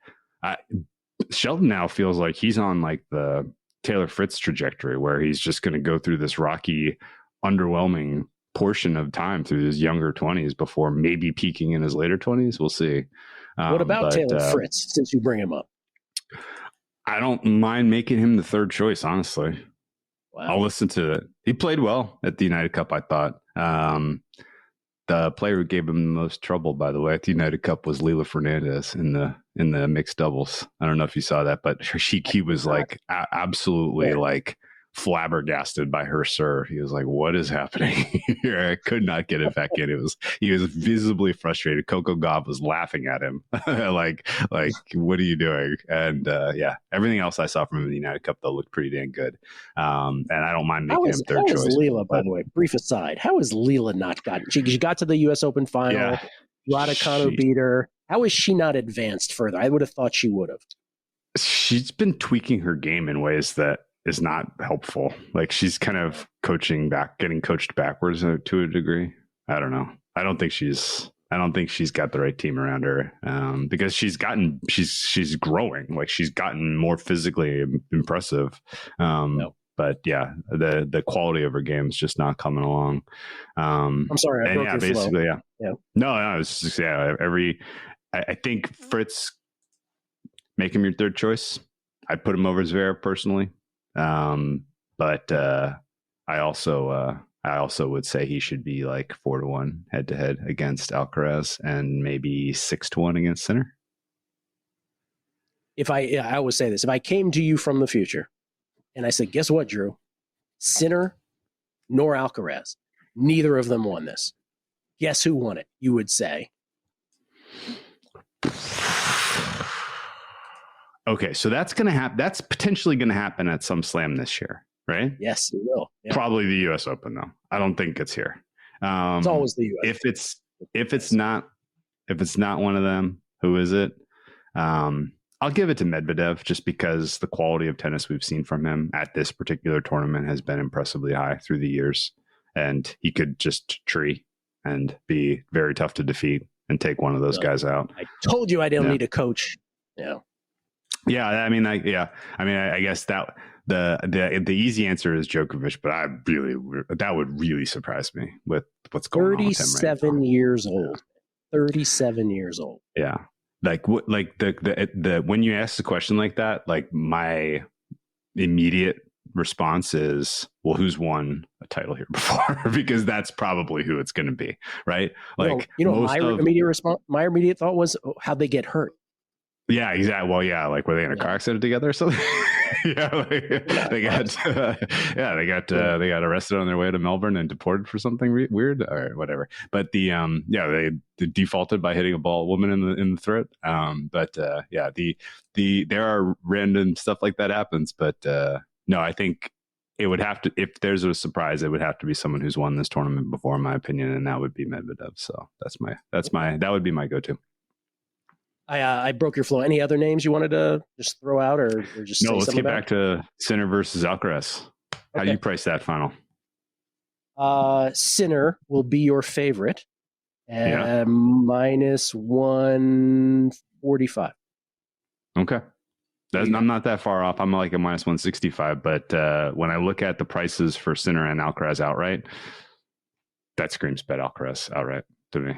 Shelton now feels like he's on like the Taylor Fritz trajectory where he's just going to go through this rocky, underwhelming portion of time through his younger 20s before maybe peaking in his later 20s. We'll see. What about Taylor Fritz, since you bring him up? I don't mind making him the third choice, honestly. Wow. I'll listen to it. He played well at the United Cup, I thought. The player who gave him the most trouble, by the way, at the United Cup was Lila Fernandez in the mixed doubles. I don't know if you saw that, but he was like absolutely like flabbergasted by her serve. He was like, "What is happening here?" I could not get it back in. He was visibly frustrated. Coco Gauff was laughing at him, like, "What are you doing?" And everything else I saw from him in the United Cup though looked pretty dang good. And I don't mind making him third choice. How is Lila, by the way? Brief aside, how has Lila not gotten? She got to the U.S. Open final. Yeah, Raducanu beat her. How is she not advanced further? I would have thought she would have. She's been tweaking her game in ways that is not helpful. Like she's kind of getting coached backwards to a degree. I don't know. I don't think she's got the right team around her because she's growing. Like she's gotten more physically impressive. But yeah, the quality of her game is just not coming along. I'm sorry. I broke your basically, flow. Yeah. No, it's just, I think Fritz, make him your third choice. I'd put him over Zverev personally. But I also would say he should be like 4-1 head to head against Alcaraz and maybe 6-1 against Sinner. I always say this, if I came to you from the future and I said, guess what, Drew? Sinner nor Alcaraz, neither of them won this. Guess who won it? You would say. Okay, so that's going to happen. That's potentially going to happen at some slam this year, right? Yes, it will. Yeah. Probably the U.S. Open, though. I don't think it's here. It's always the U.S. If it's not one of them, who is it? I'll give it to Medvedev just because the quality of tennis we've seen from him at this particular tournament has been impressively high through the years, and he could just tree and be very tough to defeat and take one of those guys out. I told you I didn't need a coach. Yeah. Yeah, I guess that the easy answer is Djokovic, but that would really surprise me with what's going on with him right now. 37 years old. 37 years old. Yeah. Like what? Like the when you ask a question like that, like my immediate response is, well, who's won a title here before? Because that's probably who it's going to be, right? Like my immediate thought was, how'd they get hurt? Yeah, exactly. Well, yeah, like were they in a car accident together or something? Yeah, they got arrested on their way to Melbourne and deported for something weird or whatever. But they defaulted by hitting a woman in the throat. There are random stuff like that happens. But no, I think it would have to, if there's a surprise, it would have to be someone who's won this tournament before, in my opinion, and that would be Medvedev. So that would be my go-to. I broke your flow. Any other names you wanted to just throw out or just no? Let's get back to Sinner versus Alcaraz. How do you price that final? Sinner will be your favorite, minus 145. Okay, I'm not that far off. I'm like a minus 165. But when I look at the prices for Sinner and Alcaraz outright, that screams bet Alcaraz outright to me.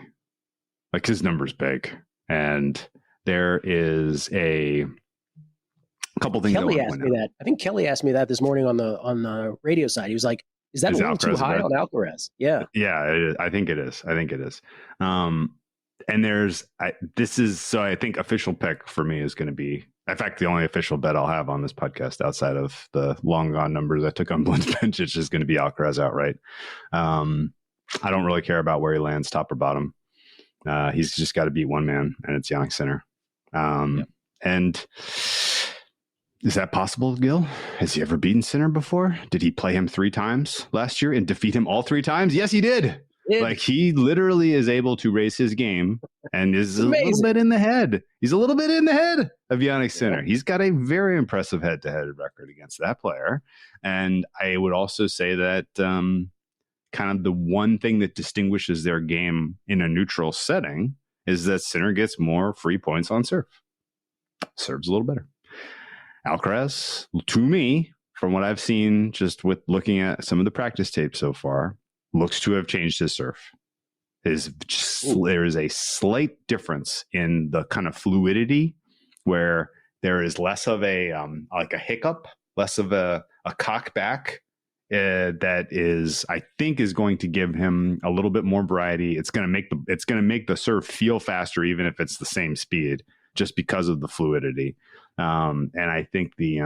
Like his number's big, and there is a couple things. Kelly asked me that. I think Kelly asked me that this morning on the radio side. He was like, "Is that a little too high on Alcaraz?" Yeah, I think it is. And I think official pick for me is going to be, in fact, the only official bet I'll have on this podcast outside of the long gone numbers I took on Blind's bench is going to be Alcaraz outright. I don't really care about where he lands, top or bottom. He's just got to beat one man, and it's Jannik Sinner. And is that possible, Gill? Has he ever beaten Sinner before? Did he play him 3 times last year and defeat him all 3 times? Yes, he did. Like, he literally is able to raise his game and is a little bit in the head. He's a little bit in the head of Jannik Sinner. He's got a very impressive head-to-head record against that player. And I would also say that kind of the one thing that distinguishes their game in a neutral setting is that Sinner gets more free points on serve. Serves a little better. Alcaraz, to me, from what I've seen, just with looking at some of the practice tape so far, looks to have changed his serve. There is a slight difference in the kind of fluidity where there is less of a like a hiccup, less of a cock back. That is, I think, is going to give him a little bit more variety. It's going to make the serve feel faster, even if it's the same speed, just because of the fluidity. And I think the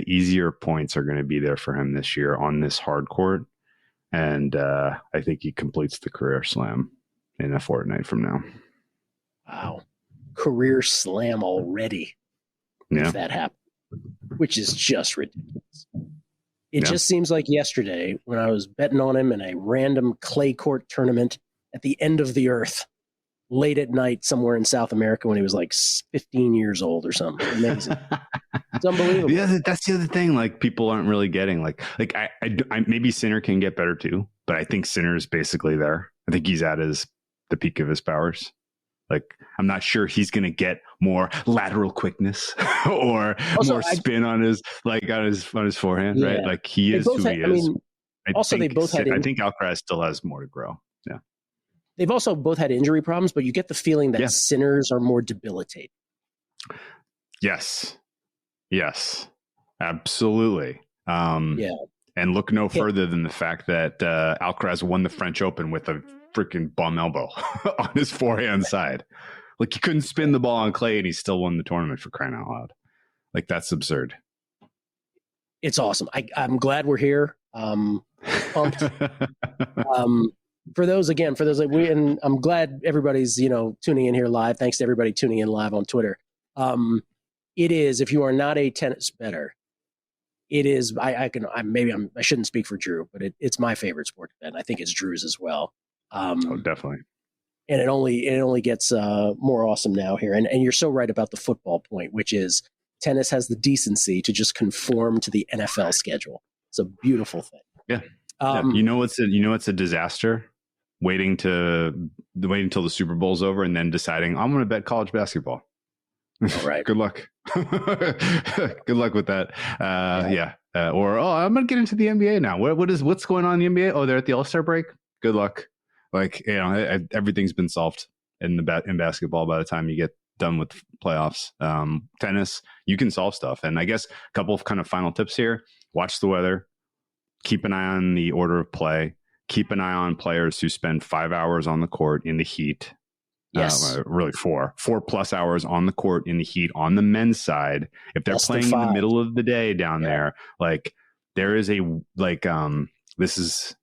easier points are going to be there for him this year on this hard court, and I think he completes the career slam in a fortnight from now. Wow, career slam already! If that happened, which is just ridiculous. It just seems like yesterday when I was betting on him in a random clay court tournament at the end of the earth, late at night somewhere in South America when he was like 15 years old or something. Amazing. It's unbelievable. Yeah, that's the other thing. Like, people aren't really getting like I maybe Sinner can get better too, but I think Sinner is basically there. I think he's at the peak of his powers. Like, I'm not sure he's going to get more lateral quickness or more spin on his forehand, right? Like, he is who he is. I think Alcaraz still has more to grow. Yeah. They've also both had injury problems, but you get the feeling that Sinners are more debilitating. Yes, absolutely. And look no further than the fact that Alcaraz won the French Open with a freaking bum elbow on his forehand side. Like, he couldn't spin the ball on clay, and he still won the tournament, for crying out loud. Like, that's absurd. It's awesome. I'm glad we're here. Pumped. For those and I'm glad everybody's tuning in here live. Thanks to everybody tuning in live on Twitter. It is, if you are not a tennis bettor, it is. I shouldn't speak for Drew, but it's my favorite sport to bet. And I think it's Drew's as well. Definitely. And it only gets more awesome now here. And you're so right about the football point, which is tennis has the decency to just conform to the NFL schedule. It's a beautiful thing. Yeah. It's a disaster. Waiting till the Super Bowl's over and then deciding I'm going to bet college basketball. All right. Good luck. Good luck with that. I'm going to get into the NBA now. What's going on in the NBA? Oh, they're at the All-Star break. Good luck. Like, everything's been solved in basketball by the time you get done with playoffs. Tennis, you can solve stuff. And I guess a couple of kind of final tips here. Watch the weather. Keep an eye on the order of play. Keep an eye on players who spend 5 hours on the court in the heat. Yes. Really 4+ hours on the court in the heat on the men's side. If they're playing in the middle of the day down there, like there is this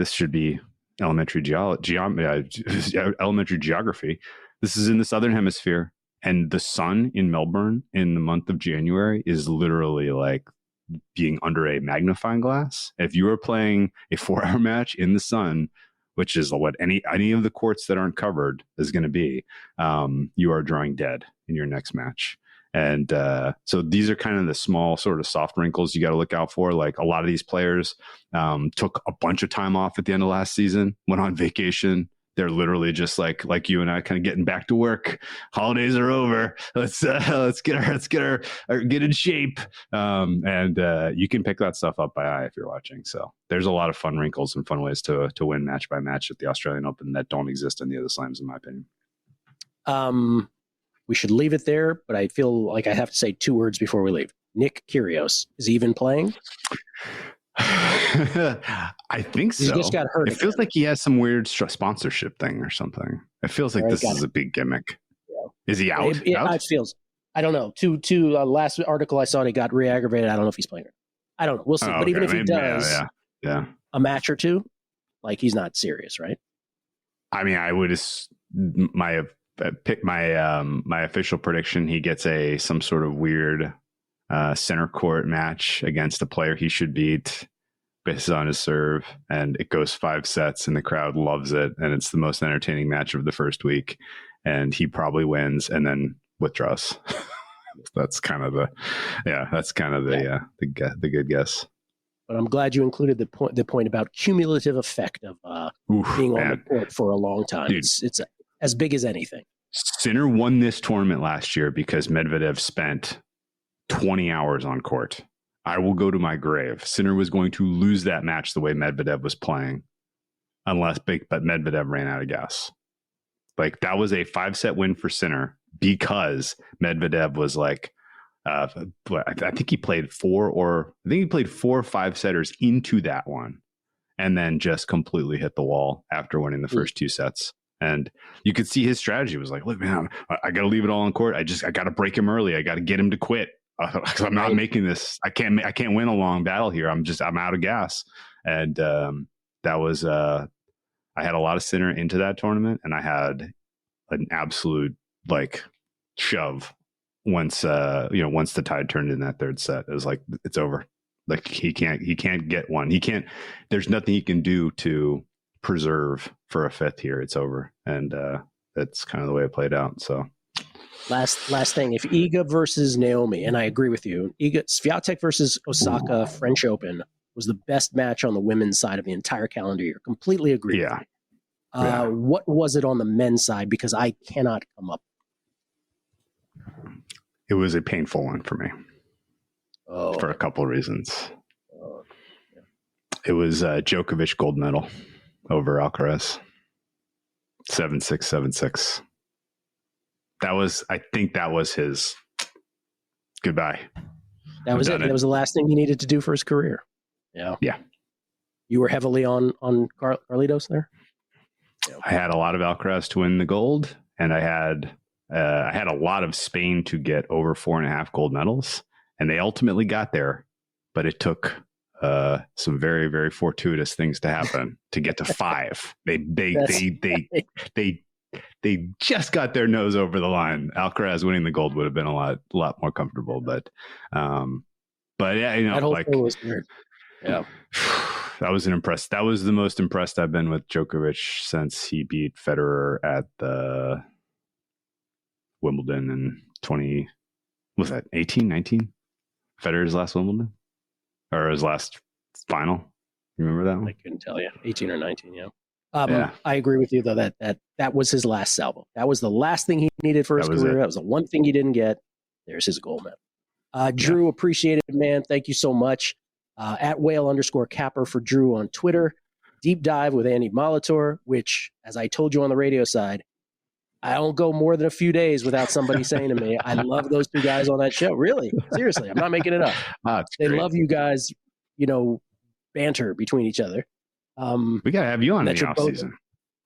should be elementary elementary geography. This is in the Southern Hemisphere, and the sun in Melbourne in the month of January is literally like being under a magnifying glass. If you are playing a 4-hour match in the sun, which is what any of the courts that aren't covered is going to be, you are drawing dead in your next match. And so these are kind of the small sort of soft wrinkles you got to look out for. Like a lot of these players took a bunch of time off at the end of last season, went on vacation. They're literally just like you and I, kind of getting back to work. Holidays are over. Let's get in shape. And you can pick that stuff up by eye if you're watching. So there's a lot of fun wrinkles and fun ways to win match by match at the Australian Open that don't exist in the other slams, in my opinion. We should leave it there, but I feel like I have to say 2 words before we leave. Nick Kyrgios, is he even playing? I think so. He just got hurt. It feels like he has some weird sponsorship thing or something. It feels like this is a big gimmick. Yeah. Is he out? It feels. I don't know. Last article I saw, he got re-aggravated. I don't know if he's playing. I don't know. We'll see. But even if he does, a match or two, like he's not serious, right? I mean, I would pick my official prediction. He gets some sort of weird center court match against a player he should beat based on his serve, and it goes 5 sets and the crowd loves it, and it's the most entertaining match of the first week, and he probably wins and then withdraws. That's kind of the good guess. But I'm glad you included the point about cumulative effect of being on the court for a long time. Dude, it's as big as anything. Sinner won this tournament last year because Medvedev spent 20 hours on court. I will go to my grave. Sinner was going to lose that match the way Medvedev was playing, but Medvedev ran out of gas. Like that was a 5-set win for Sinner because Medvedev was like, I think he played 4 5-setters into that one, and then just completely hit the wall after winning the first 2 sets. And you could see his strategy was like, look, man, I got to leave it all on court. I got to break him early. I got to get him to quit. I'm not making this. I can't win a long battle here. I'm out of gas. And that was I had a lot of Sinner into that tournament, and I had an absolute like shove once the tide turned in that 3rd set. It was like, it's over. Like he can't get one. There's nothing he can do to preserve for a 5th here. It's over. And that's kind of the way it played out. So last thing, if Iga versus Naomi, and I agree with you, Swiatek versus Osaka French Open was the best match on the women's side of the entire calendar year. Completely agree. Yeah. With you. What was it on the men's side? Because I cannot come up. It was a painful one for me for a couple of reasons. It was Djokovic gold medal over Alcaraz. 7-6, 7-6. I think that was his goodbye. That was it. That was the last thing he needed to do for his career. Yeah. Yeah. You were heavily on Carlitos there? Yeah. I had a lot of Alcaraz to win the gold, and I had a lot of Spain to get over 4.5 gold medals, and they ultimately got there, but it took some very, very fortuitous things to happen to get to 5. They just got their nose over the line. Alcaraz winning the gold would have been a lot more comfortable, but yeah, that whole thing was weird. Yeah. That was the most impressed I've been with Djokovic since he beat Federer at the Wimbledon in 18, 19? Federer's last Wimbledon? Or his last final? You remember that one? I couldn't tell you. 18 or 19, yeah. I agree with you, though, that was his last salvo. That was the last thing he needed for his career. That was the one thing he didn't get. There's his gold medal. Drew, appreciate it, man. Thank you so much. At @whale_capper for Drew on Twitter. Deep Dive with Andy Molitor, which, as I told you on the radio side, I don't go more than a few days without somebody saying to me, I love those 2 guys on that show. Really? Seriously. I'm not making it up. They love you guys, banter between each other. We got to have you on in the off season.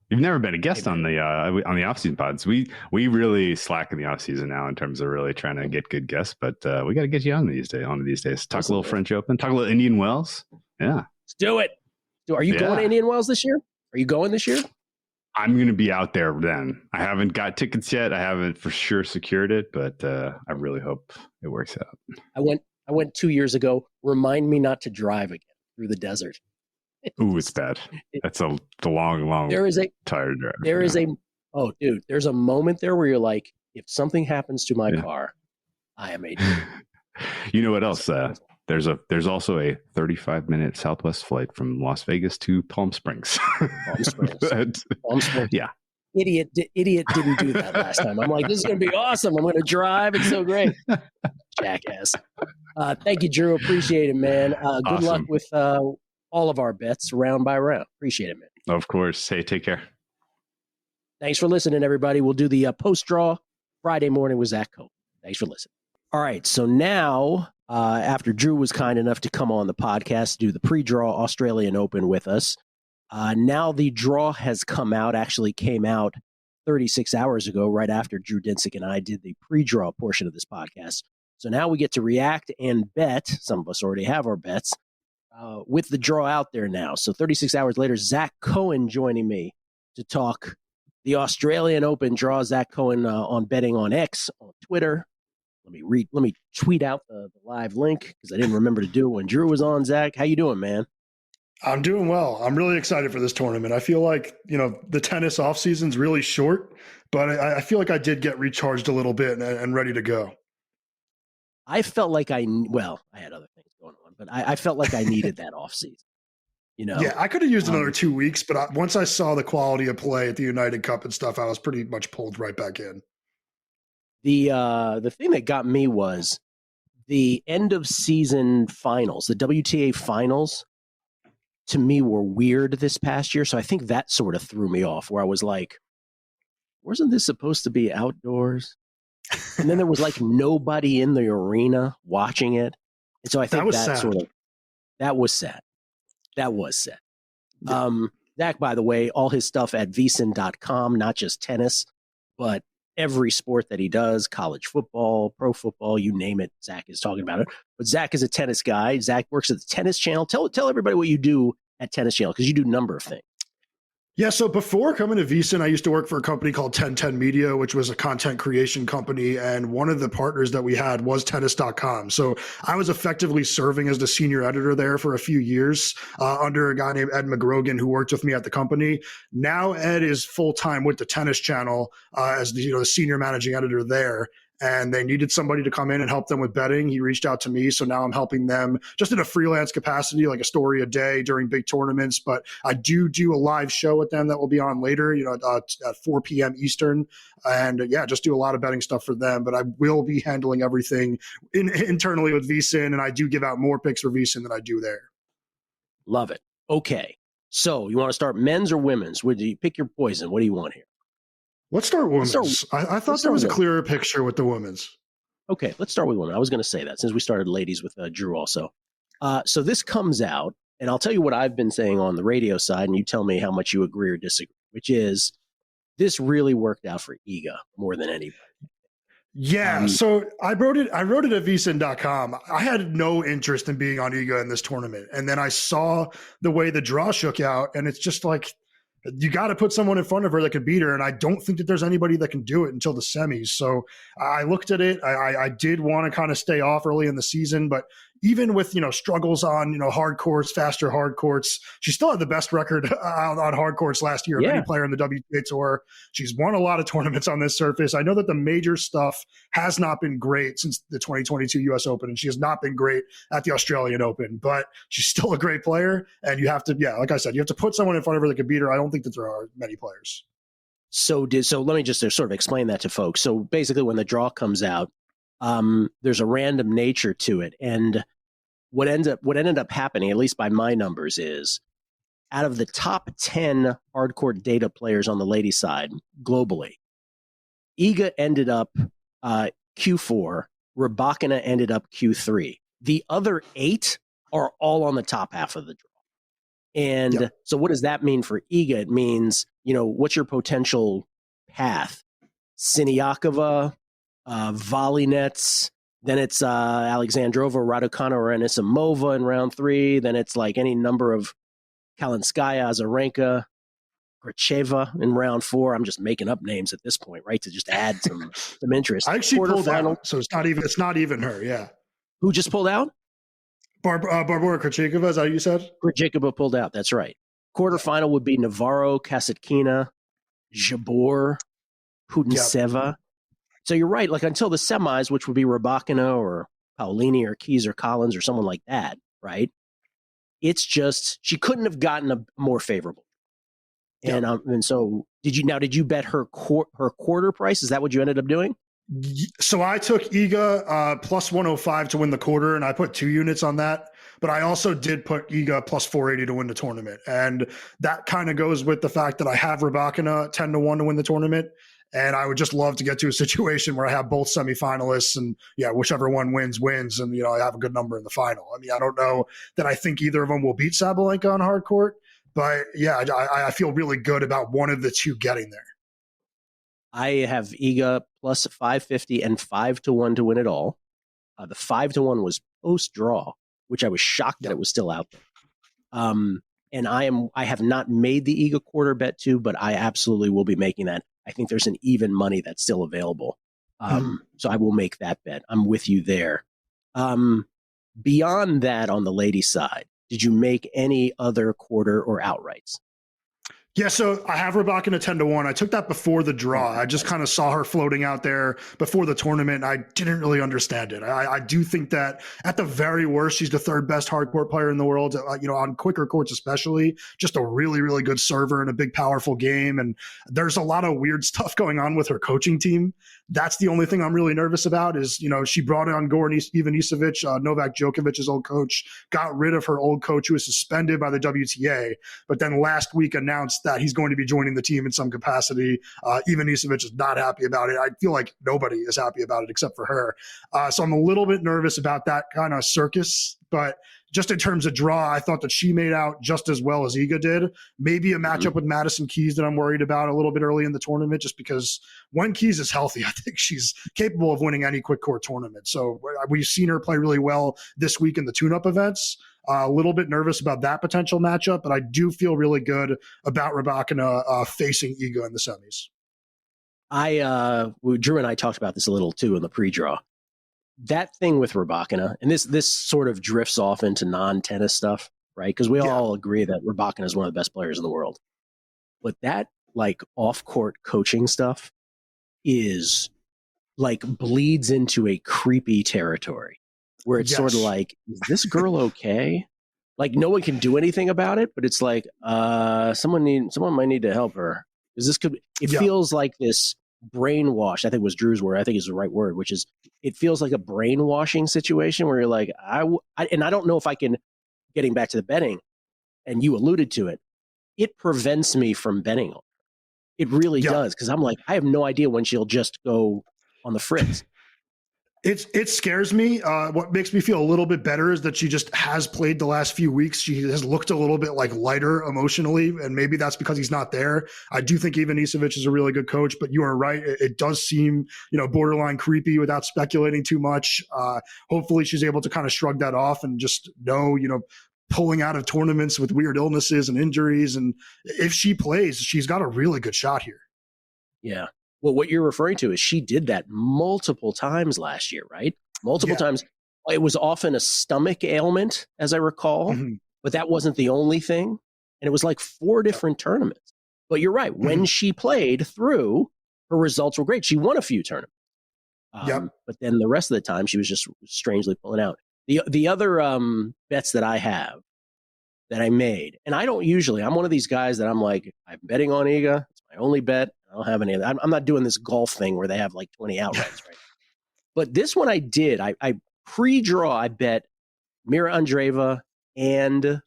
You've never been a guest on the off-season pods. We really slack in the off-season now in terms of really trying to get good guests, but we got to get you on these days. Talk a little French Open, talk a little Indian Wells. Yeah, let's do it. Are you going to Indian Wells this year? Are you going this year? I'm going to be out there then. I haven't got tickets yet. I haven't for sure secured it, but I really hope it works out. I went 2 years ago. Remind me not to drive again through the desert. Ooh, it's bad. That's the long. tired drive. There's a moment there where you're like, if something happens to my car, I am a. You know what else? There's also a 35-minute Southwest flight from Las Vegas to Palm Springs. Palm Springs. Yeah. Idiot didn't do that last time. I'm like, this is going to be awesome. I'm going to drive. It's so great. Jackass. Thank you, Drew. Appreciate it, man. Good luck with all of our bets round by round. Appreciate it, man. Of course. Hey, take care. Thanks for listening, everybody. We'll do the post-draw Friday morning with Zach Cohen. Thanks for listening. All right, so now after Drew was kind enough to come on the podcast to do the pre-draw Australian Open with us, now the draw has come out, actually came out 36 hours ago, right after Drew Dinsick and I did the pre-draw portion of this podcast. So now we get to react and bet. Some of us already have our bets with the draw out there now. So 36 hours later, Zach Cohen joining me to talk the Australian Open draw. Zach Cohen on Betting on X on Twitter. Let me tweet out the live link because I didn't remember to do it when Drew was on. Zach, how you doing, man? I'm doing well. I'm really excited for this tournament. I feel like, the tennis off season's really short, but I feel like I did get recharged a little bit and ready to go. I felt like I had other things going on, but I felt like I needed that off season. Yeah, I could have used another 2 weeks, but once I saw the quality of play at the United Cup and stuff, I was pretty much pulled right back in. The thing that got me was the end of season finals, the WTA finals, to me were weird this past year. So I think that sort of threw me off, where I was like, wasn't this supposed to be outdoors? And then there was like nobody in the arena watching it. And so I think that was sad. That was sad. Yeah. Zach, by the way, all his stuff at VSiN.com, not just tennis, but every sport that he does, college football, pro football, you name it, Zach is talking about it. But Zach is a tennis guy. Zach works at the Tennis Channel. Tell everybody what you do at Tennis Channel, because you do a number of things. Yeah, so before coming to VSiN, I used to work for a company called 1010 Media, which was a content creation company. And one of the partners that we had was tennis.com. So I was effectively serving as the senior editor there for a few years under a guy named Ed McGrogan, who worked with me at the company. Now Ed is full-time with the Tennis Channel as the senior managing editor there. And they needed somebody to come in and help them with betting. He reached out to me. So now I'm helping them just in a freelance capacity, like a story a day during big tournaments. But I do a live show with them that will be on later, at 4 p.m. Eastern. And just do a lot of betting stuff for them. But I will be handling everything internally with VSiN. And I do give out more picks for VSiN than I do there. Love it. Okay. So you want to start men's or women's? Would you pick your poison? What do you want here? Let's start women's. I thought there was a clearer picture with the women's. Okay, let's start with women. I was going to say that since we started ladies with Drew also. So this comes out, and I'll tell you what I've been saying on the radio side, and you tell me how much you agree or disagree, which is this really worked out for Iga more than anybody. Yeah, so I wrote it at VSiN.com. I had no interest in being on Iga in this tournament. And then I saw the way the draw shook out, and it's just like, you got to put someone in front of her that could beat her. And I don't think that there's anybody that can do it until the semis. So I looked at it. I did want to kind of stay off early in the season, but even with, struggles on, hard courts, faster hard courts, she still had the best record on hard courts last year of any player in the WTA Tour. She's won a lot of tournaments on this surface. I know that the major stuff has not been great since the 2022 US Open, and she has not been great at the Australian Open, but she's still a great player. And you have to, like I said, you have to put someone in front of her that can beat her. I don't think that there are many players. So let me just sort of explain that to folks. So basically when the draw comes out, there's a random nature to it. And what ended up happening, at least by my numbers, is out of the top 10 hardcourt data players on the ladies' side globally, Iga ended up Q4, Rybakina ended up Q3. The other 8 are all on the top half of the draw. And so what does that mean for Iga? It means, what's your potential path? Siniakova, volley nets. Then it's Alexandrova, Raducanu, or Anisimova in round 3. Then it's like any number of Kalinskaya, Azarenka, Gracheva in round 4. I'm just making up names at this point, right? To just add some interest. I actually pulled out, so it's not even her. Yeah. Who just pulled out? Barbora Krejcikova, is that what you said? Krejcikova pulled out. That's right. Quarterfinal would be Navarro, Kasatkina, Jabeur, Putintseva. Yep. So you're right. Like until the semis, which would be Rybakina or Paolini or Keys or Collins or someone like that, right? It's just she couldn't have gotten a more favorable. Yep. And so did you bet her quarter price? Is that what you ended up doing? So I took Iga plus 105 to win the quarter, and I put 2 units on that. But I also did put Iga plus 480 to win the tournament. And that kind of goes with the fact that I have Rybakina 10-1 to win the tournament. And I would just love to get to a situation where I have both semifinalists and whichever one wins. And, I have a good number in the final. I mean, I don't know that I think either of them will beat Sabalenka on hard court, but I feel really good about one of the two getting there. I have Iga plus 550 and 5-1 to win it all. The 5-1 was post draw, which I was shocked that it was still out there. And I have not made the Iga quarter bet too, but I absolutely will be making that. I think there's an even money that's still available. So I will make that bet. I'm with you there. Beyond that, on the ladies' side, did you make any other quarter or outrights? Yeah, so I have Rybakina 10-1. I took that before the draw. I just kind of saw her floating out there before the tournament, and I didn't really understand it. I do think that at the very worst, she's the 3rd best hardcourt player in the world, on quicker courts especially. Just a really, really good server and a big, powerful game. And there's a lot of weird stuff going on with her coaching team. That's the only thing I'm really nervous about is, she brought on Goran Ivanisevic, Novak Djokovic's old coach, got rid of her old coach who was suspended by the WTA, but then last week announced that he's going to be joining the team in some capacity. Ivanisevic is not happy about it. I feel like nobody is happy about it except for her. So I'm a little bit nervous about that kind of circus, but just in terms of draw, I thought that she made out just as well as Iga did. Maybe a matchup with Madison Keys that I'm worried about a little bit early in the tournament, just because when Keys is healthy, I think she's capable of winning any quick court tournament. So we've seen her play really well this week in the tune-up events. A little bit nervous about that potential matchup, but I do feel really good about Rybakina facing Iga in the semis. Drew and I talked about this a little too in the pre-draw. That thing with Rybakina, and this sort of drifts off into non-tennis stuff, right? Because we all agree that Rybakina is one of the best players in the world. But that like off-court coaching stuff is like bleeds into a creepy territory where it's sort of like, is this girl okay? Like no one can do anything about it, but it's like someone might need to help her. Because this could feels like this brainwash. I think was Drew's word. I think is the right word, which is it feels like a brainwashing situation where you're like, and I don't know if I can, getting back to the betting, and you alluded to it, it prevents me from betting on her. It really does, because I'm like, I have no idea when she'll just go on the fritz. It scares me. What makes me feel a little bit better is that she just has played the last few weeks. She has looked a little bit like lighter emotionally, and maybe that's because he's not there. I do think Ivanisevic is a really good coach, but you are right. It does seem, borderline creepy without speculating too much. Hopefully she's able to kind of shrug that off and just know, pulling out of tournaments with weird illnesses and injuries. And if she plays, she's got a really good shot here. Yeah. Well, what you're referring to is she did that multiple times last year, right? Multiple times. It was often a stomach ailment, as I recall, but that wasn't the only thing. And it was like 4 different tournaments. But you're right. When she played through, her results were great. She won a few tournaments. But then the rest of the time, she was just strangely pulling out. The other bets that I have that I made, and I don't usually, I'm one of these guys that I'm like, I'm betting on Iga. It's my only bet. I don't have any of that. I'm not doing this golf thing where they have like 20 outrights, right? But this one I did. I pre-draw, I bet Mira Andreeva and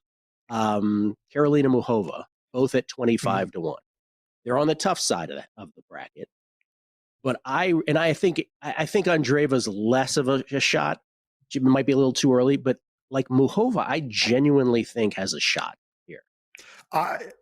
Karolina Muchova, both at 25-1. They're on the tough side of the bracket. But I think Andreeva's less of a shot. She might be a little too early, but like Muchova, I genuinely think has a shot here.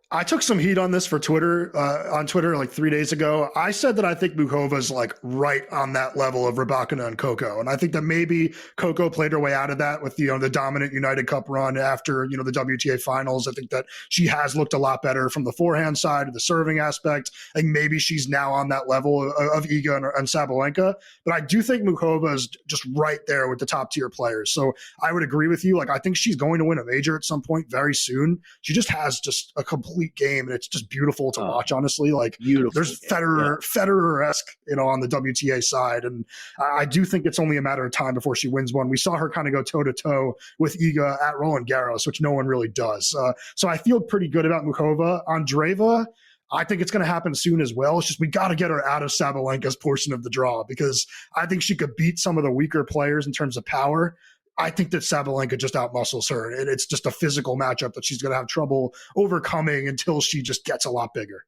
I took some heat on this for Twitter, on Twitter like 3 days ago. I said that I think Muchova's like right on that level of Rybakina and Coco. And I think that maybe Coco played her way out of that with, the dominant United Cup run after, the WTA finals. I think that she has looked a lot better from the forehand side of the serving aspect. I think maybe she's now on that level of Iga and Sabalenka. But I do think Muchova is just right there with the top tier players. So I would agree with you. Like, I think she's going to win a major at some point very soon. She just has just a complete game, and it's just beautiful to watch, honestly. Like, beautiful. There's Federer-esque, on the WTA side, and I do think it's only a matter of time before she wins one. We saw her kind of go toe-to-toe with Iga at Roland Garros, which no one really does. So I feel pretty good about Muchova. Andreeva, I think it's going to happen soon as well. It's just we got to get her out of Sabalenka's portion of the draw, because I think she could beat some of the weaker players in terms of power. I think that Sabalenka just outmuscles her, and it's just a physical matchup that she's going to have trouble overcoming until she just gets a lot bigger.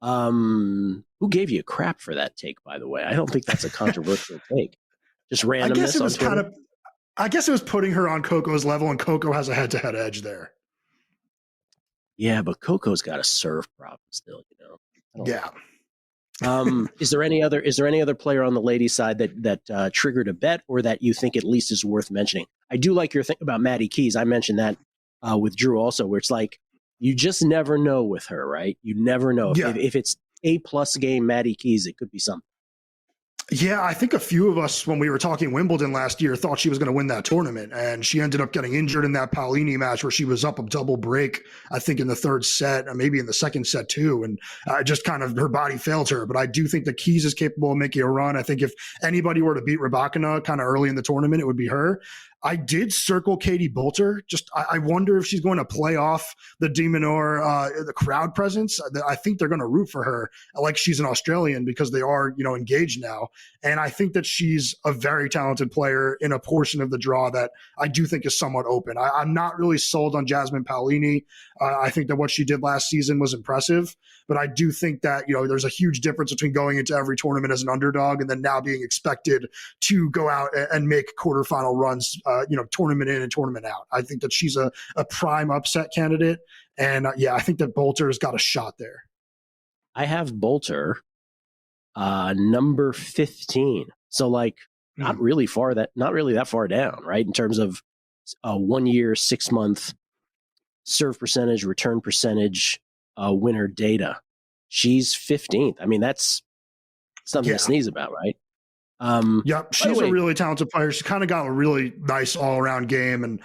Who gave you crap for that take, by the way? I don't think that's a controversial take. Just randomness. I guess it was putting her on Coco's level, and Coco has a head-to-head edge there. Yeah, but Coco's got a serve problem still, Yeah. Is there any other player on the ladies' side that triggered a bet, or that you think at least is worth mentioning? I do like your thing about Maddie Keys. I mentioned that with Drew also, where it's like you just never know with her, right? You never know if it's A+ game Maddie Keys, it could be something. Yeah, I think a few of us, when we were talking Wimbledon last year, thought she was going to win that tournament, and she ended up getting injured in that Paolini match where she was up a double break, I think in the third set, and maybe in the second set too, and just kind of her body failed her. But I do think that Keys is capable of making a run. I think if anybody were to beat Rybakina kind of early in the tournament, it would be her. I did circle Katie Boulter. I wonder if she's going to play off the de Minaur, the crowd presence. I think they're going to root for her like she's an Australian, because they are, engaged now. And I think that she's a very talented player in a portion of the draw that I do think is somewhat open. I'm not really sold on Jasmine Paolini. I think that what she did last season was impressive, but I do think that, there's a huge difference between going into every tournament as an underdog and then now being expected to go out and make quarterfinal runs, tournament in and tournament out. I think that she's a prime upset candidate. And I think that Boulter's got a shot there. I have Boulter number 15. So not really that far down, right? In terms of 1 year, 6 month serve percentage, return percentage, winner data. She's 15th. I mean, that's something to sneeze about, right? She's a really talented player. She kind of got a really nice all-around game, and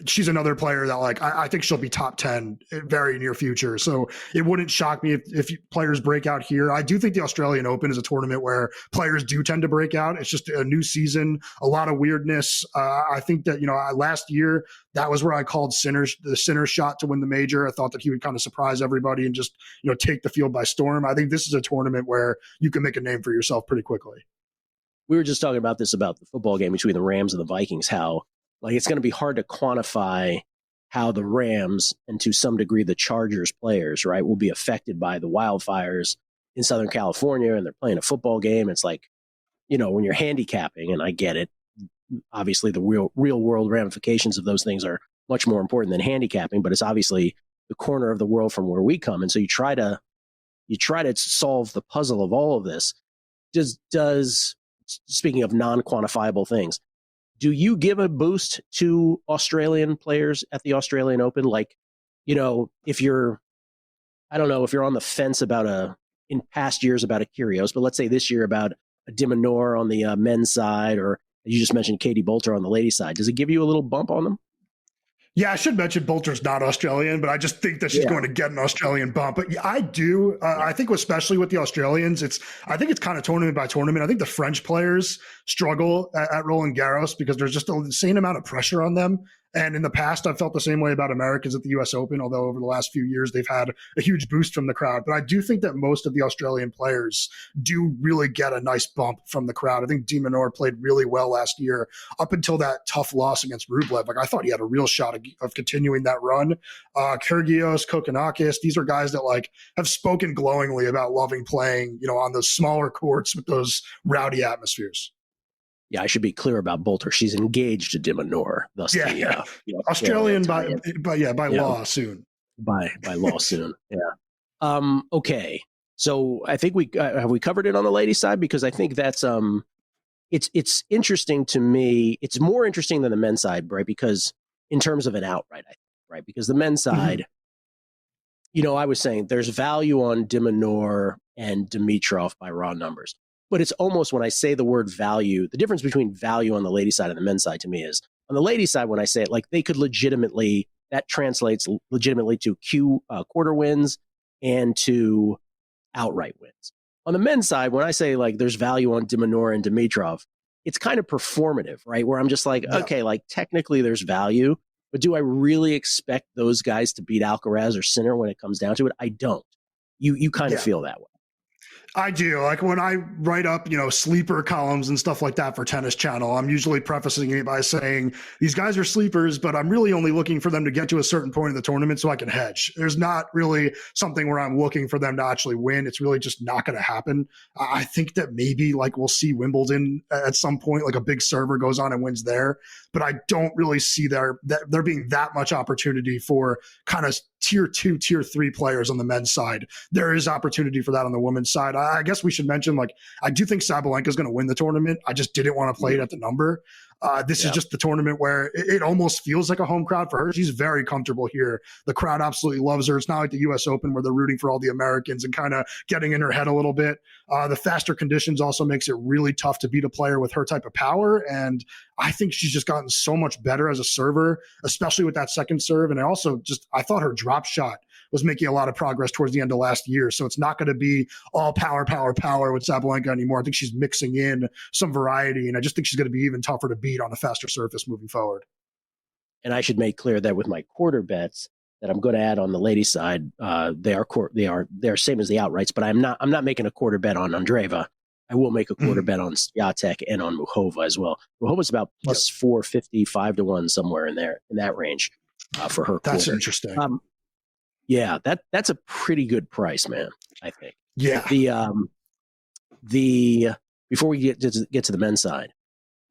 she's another player that I think she'll be top 10 very near future. So it wouldn't shock me if players break out here. I do think the Australian Open is a tournament where players do tend to break out. It's just a new season, a lot of weirdness. I think that, last year, that was where I called the Sinner shot to win the major. I thought that he would kind of surprise everybody and just, take the field by storm. I think this is a tournament where you can make a name for yourself pretty quickly. We were just talking about this about the football game between the Rams and the Vikings, how it's going to be hard to quantify how the Rams and to some degree the Chargers players, right, will be affected by the wildfires in Southern California, and they're playing a football game. It's like, when you're handicapping, and I get it, obviously the real world ramifications of those things are much more important than handicapping, but it's obviously the corner of the world from where we come. And so you try to solve the puzzle of all of this. Speaking of non-quantifiable things, do you give a boost to Australian players at the Australian Open? If you're on the fence in past years about a Kyrgios, but let's say this year about a de Minaur on the men's side, or you just mentioned Katie Boulter on the ladies' side, does it give you a little bump on them? Yeah, I should mention Boulter's not Australian, but I just think that she's going to get an Australian bump. But I do. I think especially with the Australians, I think it's kind of tournament by tournament. I think the French players struggle at Roland Garros because there's just an insane amount of pressure on them. And in the past, I've felt the same way about Americans at the U.S. Open, although over the last few years, they've had a huge boost from the crowd. But I do think that most of the Australian players do really get a nice bump from the crowd. I think de Minaur played really well last year up until that tough loss against Rublev. I thought he had a real shot of continuing that run. Kyrgios, Kokkinakis, these are guys that have spoken glowingly about loving playing, on those smaller courts with those rowdy atmospheres. Yeah, I should be clear about Boulter. She's engaged to de Minaur. Thus, Australian by law soon. by law soon. Yeah. Okay. So I think we have we covered it on the ladies' side, because I think that's it's interesting to me. It's more interesting than the men's side, right? Because in terms of an outright, right? Because the men's side, I was saying there's value on de Minaur and Dimitrov by raw numbers, but it's almost, when I say the word value, the difference between value on the ladies' side and the men's side to me is, on the ladies' side, when I say it, like, they could legitimately, that translates legitimately to quarter wins and to outright wins. On the men's side, when I say, like, there's value on de Minaur and Dimitrov, it's kind of performative, right? Where I'm just like, okay, like, technically there's value, but do I really expect those guys to beat Alcaraz or Sinner when it comes down to it? I don't. You kind of feel that way. I do. Like, when I write up, sleeper columns and stuff like that for Tennis Channel, I'm usually prefacing it by saying these guys are sleepers, but I'm really only looking for them to get to a certain point in the tournament so I can hedge. There's not really something where I'm looking for them to actually win. It's really just not going to happen. I think that maybe, like, we'll see Wimbledon at some point, like a big server goes on and wins there, but I don't really see there being that much opportunity for kind of tier 2, tier 3 players on the men's side. There is opportunity for that on the women's side. I guess we should mention, like, I do think Sabalenka is going to win the tournament. I just didn't want to play it at the number. This is just the tournament where it almost feels like a home crowd for her. She's very comfortable here. The crowd absolutely loves her. It's not like the U.S. Open where they're rooting for all the Americans and kind of getting in her head a little bit. The faster conditions also makes it really tough to beat a player with her type of power. And I think she's just gotten so much better as a server, especially with that second serve. And I thought her drop shot was making a lot of progress towards the end of last year. So it's not going to be all power with Sabalenka anymore. I think she's mixing in some variety, and I just think she's going to be even tougher to beat on a faster surface moving forward. And I should make clear that with my quarter bets that I'm going to add on the ladies' side, they're same as the outrights, but I'm not making a quarter bet on Andreeva. I will make a quarter bet on Swiatek and on Muchova as well. Muchova's about plus 450, 5-1, somewhere in that range for her. That's quarter. Interesting. Yeah, that's a pretty good price, man, I think. Yeah. The before we get to the men's side,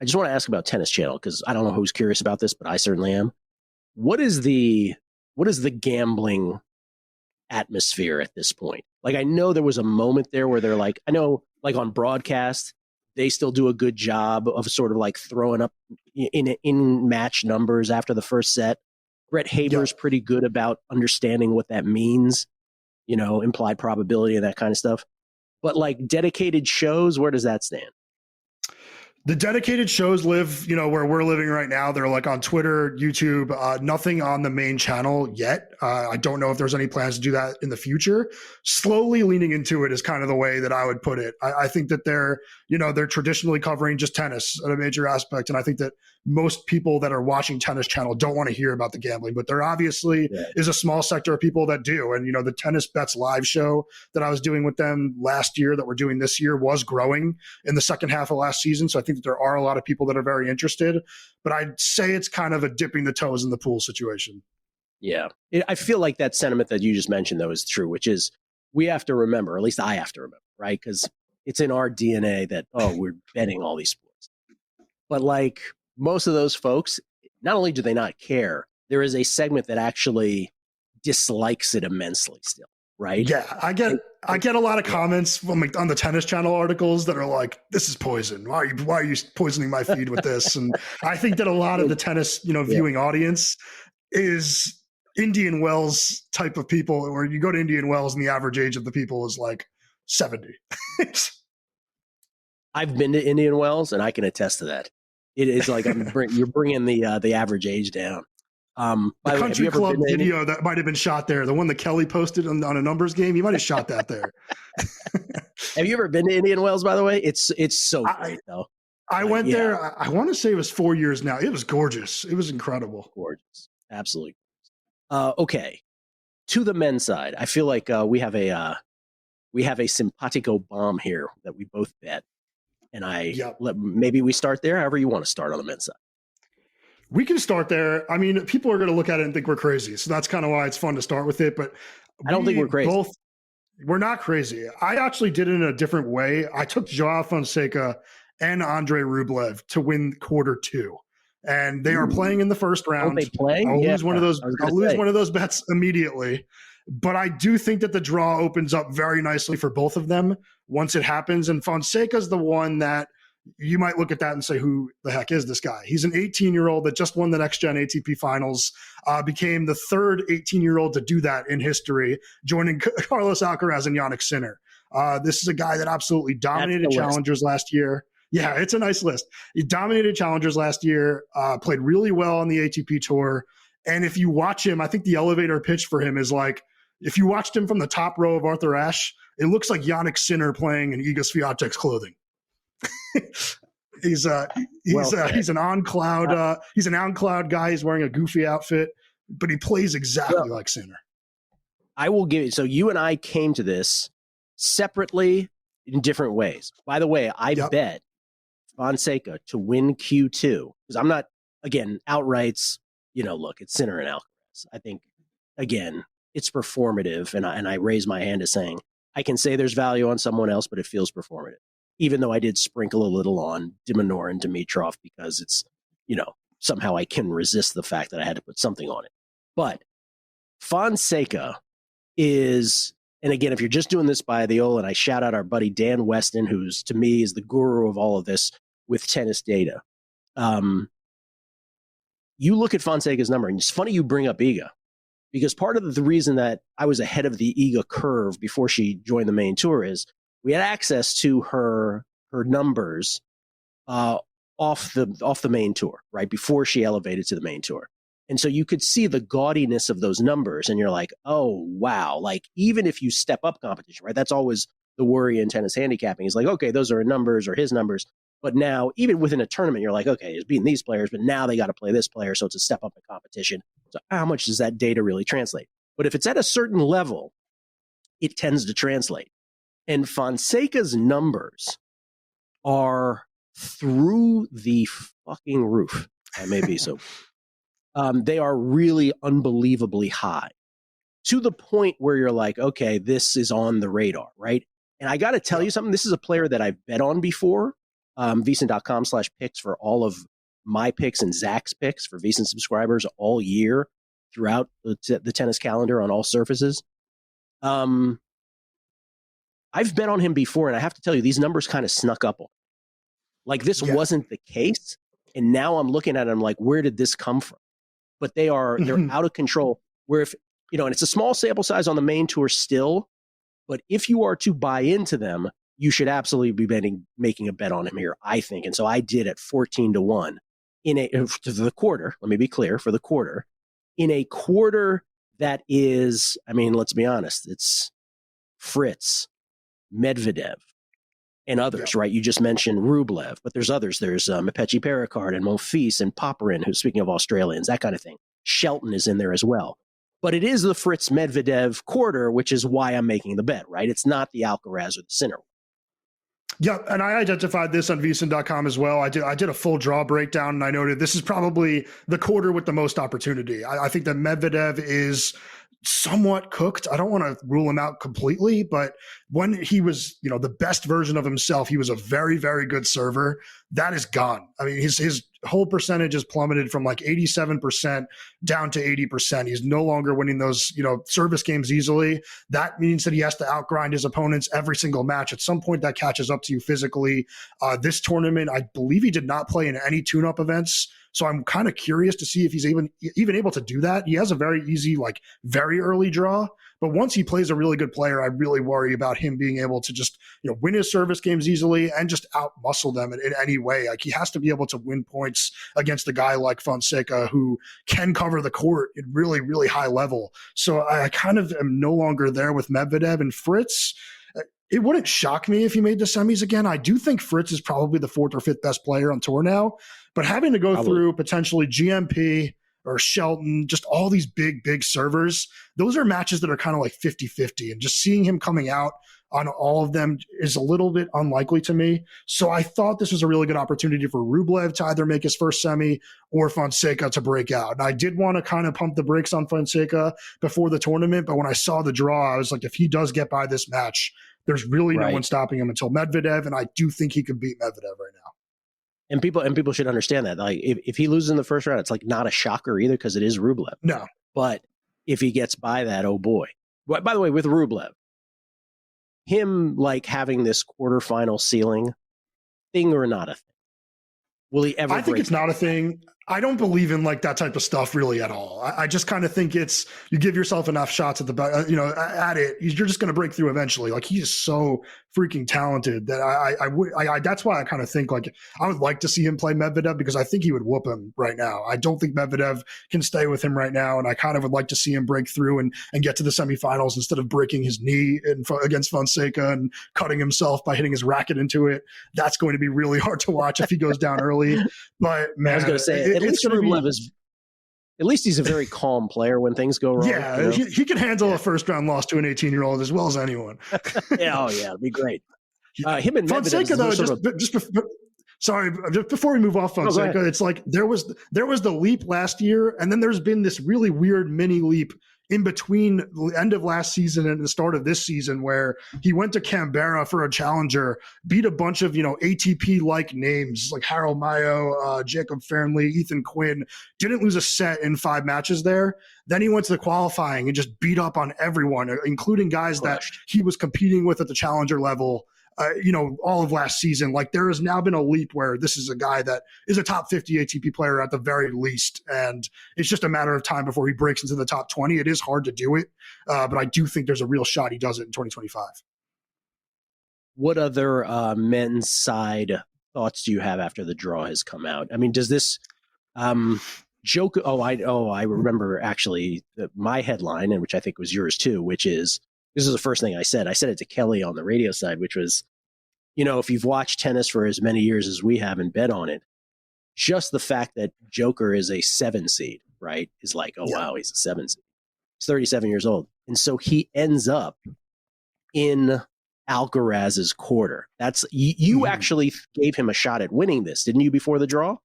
I just want to ask about Tennis Channel, because I don't know who's curious about this, but I certainly am. What is the gambling atmosphere at this point? Like, I know there was a moment there where they're like, I know, like, on broadcast, they still do a good job of sort of like throwing up in match numbers after the first set. Brett Haber's pretty good about understanding what that means, implied probability and that kind of stuff. But, like, dedicated shows, where does that stand? The dedicated shows live, where we're living right now. They're like on Twitter, YouTube, nothing on the main channel yet. I don't know if there's any plans to do that in the future. Slowly leaning into it is kind of the way that I would put it. I think that they're traditionally covering just tennis at a major aspect. And I think that most people that are watching Tennis Channel don't want to hear about the gambling, but there obviously is a small sector of people that do. And, the Tennis Bets live show that I was doing with them last year that we're doing this year was growing in the second half of last season. So I think that there are a lot of people that are very interested, but I'd say it's kind of a dipping the toes in the pool situation. Yeah. I feel like that sentiment that you just mentioned, though, is true, which is we have to remember, or at least I have to remember, right? Because it's in our DNA that, we're betting all these sports. But, like, most of those folks, not only do they not care, there is a segment that actually dislikes it immensely still, right? Yeah, I get a lot of comments on the Tennis Channel articles that are like, "This is poison. Why are you poisoning my feed with this?" And I think that a lot of the tennis, viewing audience is Indian Wells type of people, where you go to Indian Wells and the average age of the people is like 70. I've been to Indian Wells and I can attest to that. It is like you're bringing the average age down. The country club video that might have been shot there, the one that Kelly posted on a numbers game, he might have shot that there. Have you ever been to Indian Wells, by the way? It's so great, though. I went there, I want to say it was 4 years now. It was gorgeous. It was incredible. Gorgeous. Absolutely. Okay. To the men's side, I feel like we have a simpatico bomb here that we both bet. And maybe we start there, however you want to start on the men's side. We can start there. I mean, people are going to look at it and think we're crazy. So that's kind of why it's fun to start with it. But I don't think we're crazy. We're not crazy. I actually did it in a different way. I took Joao Fonseca and Andre Rublev to win quarter 2. and they are playing in the first round. Don't they play? I'll lose one of those. I'll lose one of those bets immediately. But I do think that the draw opens up very nicely for both of them once it happens. And Fonseca's the one that you might look at that and say, who the heck is this guy? He's an 18-year-old that just won the Next Gen ATP Finals, became the third 18-year-old to do that in history, joining Carlos Alcaraz and Jannik Sinner. This is a guy that absolutely dominated challengers last year. Yeah, it's a nice list. He dominated challengers last year, played really well on the ATP Tour. And if you watch him, I think the elevator pitch for him is like, if you watched him from the top row of Arthur Ashe, it looks like Jannik Sinner playing in Iga Swiatek's clothing. He's an on cloud guy. He's wearing a goofy outfit, but he plays exactly like Sinner. I will give it. So you and I came to this separately in different ways. By the way, I bet Fonseca to win Q2 because I'm not, again, outrights. Look, it's Sinner and Alcaraz. I think, again, it's performative, and I raise my hand as saying I can say there's value on someone else, but it feels performative. Even though I did sprinkle a little on Dimonor and Dimitrov because it's, somehow I can resist the fact that I had to put something on it. But Fonseca is, and again, if you're just doing this by the old, and I shout out our buddy Dan Weston, who's to me is the guru of all of this with tennis data. You look at Fonseca's number, and it's funny you bring up Iga. Because part of the reason that I was ahead of the Iga curve before she joined the main tour is we had access to her numbers off the main tour, right, before she elevated to the main tour. And so you could see the gaudiness of those numbers, and you're like, oh, wow. Like, even if you step up competition, right, that's always the worry in tennis handicapping. Is like, okay, those are her numbers or his numbers. But now, even within a tournament, you're like, okay, he's beating these players, but now they got to play this player, so it's a step up in competition. So how much does that data really translate? But if it's at a certain level, it tends to translate. And Fonseca's numbers are through the fucking roof. I may be so. They are really unbelievably high to the point where you're like, okay, this is on the radar, right? And I got to tell you something. This is a player that I've bet on before. VSiN.com/picks for all of my picks and Zach's picks for VSiN subscribers all year throughout the tennis calendar on all surfaces. I've bet on him before, and I have to tell you, these numbers kind of snuck up on me. Like, this wasn't the case, and now I'm looking at them like, where did this come from? But they're out of control. Where if, and it's a small sample size on the main tour still, but if you are to buy into them, you should absolutely be making a bet on him here, I think. And so I did at 14-1 for the quarter. Let me be clear, for the quarter. In a quarter that is, let's be honest, it's Fritz, Medvedev, and others, right? You just mentioned Rublev, but there's others. There's Mepechi Perricard and Monfils and Popyrin, who's speaking of Australians, that kind of thing. Shelton is in there as well. But it is the Fritz Medvedev quarter, which is why I'm making the bet, right? It's not the Alcaraz or the Sinner. Yeah, and I identified this on VSiN.com as well. I did a full draw breakdown, and I noted this is probably the quarter with the most opportunity. I think that Medvedev is somewhat cooked. I don't want to rule him out completely, but when he was, the best version of himself, he was a very, very good server. That is gone. His whole percentage has plummeted from like 87% down to 80%. He's no longer winning those, service games easily. That means that he has to outgrind his opponents every single match. At some point that catches up to you physically. This tournament, I believe he did not play in any tune-up events. So I'm kind of curious to see if he's even able to do that. He has a very easy, very early draw. But once he plays a really good player, I really worry about him being able to just, win his service games easily and just out-muscle them in any way. Like, he has to be able to win points against a guy like Fonseca who can cover the court at really, really high level. So I kind of am no longer there with Medvedev and Fritz. It wouldn't shock me if he made the semis again. I do think Fritz is probably the fourth or fifth best player on tour now, but having to go through potentially GMP or Shelton, just all these big, big servers, those are matches that are kind of like 50-50. And just seeing him coming out on all of them is a little bit unlikely to me. So I thought this was a really good opportunity for Rublev to either make his first semi or Fonseca to break out. And I did want to kind of pump the brakes on Fonseca before the tournament, but when I saw the draw, I was like, if he does get by this match, there's really no one stopping him until Medvedev, and I do think he could beat Medvedev right now. And people should understand that. Like if he loses in the first round, it's like not a shocker either because it is Rublev. No. But if he gets by that, oh boy. By the way, with Rublev, him like having this quarterfinal ceiling, thing or not a thing? Will he ever? I think it's not a thing. I don't believe in like that type of stuff really at all. I just kind of think it's, you give yourself enough shots at the at it, you're just going to break through eventually. Like he is so freaking talented that I that's why I kind of think like I would like to see him play Medvedev because I think he would whoop him right now. I don't think Medvedev can stay with him right now, and I kind of would like to see him break through and get to the semifinals instead of breaking his knee against Fonseca and cutting himself by hitting his racket into it. That's going to be really hard to watch if he goes down early. But man, I was going to say at least he's a very calm player when things go wrong. Yeah, he can handle a first-round loss to an 18-year-old as well as anyone. It'd be great. Him and Fonseca, though, sorry, just before we move off Fonseca, it's like there was the leap last year, and then there's been this really weird mini leap in between the end of last season and the start of this season where he went to Canberra for a challenger, beat a bunch of, ATP-like names like Harold Mayo, Jacob Fernley, Ethan Quinn, didn't lose a set in 5 matches there. Then he went to the qualifying and just beat up on everyone, including guys that he was competing with at the challenger level. All of last season. Like there has now been a leap where this is a guy that is a top 50 ATP player at the very least. And it's just a matter of time before he breaks into the top 20. It is hard to do it. But I do think there's a real shot he does it in 2025. What other men's side thoughts do you have after the draw has come out? I mean, does this joke? I remember actually my headline, and which I think was yours too, which is, this is the first thing I said. I said it to Kelly on the radio side, which was, if you've watched tennis for as many years as we have and bet on it, just the fact that Joker is a 7 seed, right, is like, wow, he's a 7 seed. He's 37 years old. And so he ends up in Alcaraz's quarter. That's you actually gave him a shot at winning this, didn't you, before the draw?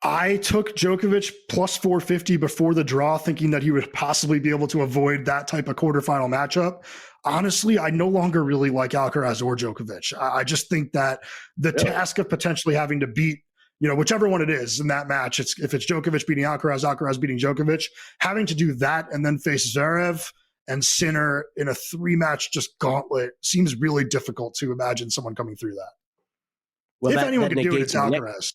I took Djokovic plus 450 before the draw, thinking that he would possibly be able to avoid that type of quarterfinal matchup. Honestly, I no longer really like Alcaraz or Djokovic. I just think that the task of potentially having to beat, whichever one it is in that match, if it's Djokovic beating Alcaraz, Alcaraz beating Djokovic, having to do that and then face Zverev and Sinner in a 3-match just gauntlet seems really difficult to imagine someone coming through that. Well, if anyone can do it, it's Alcaraz.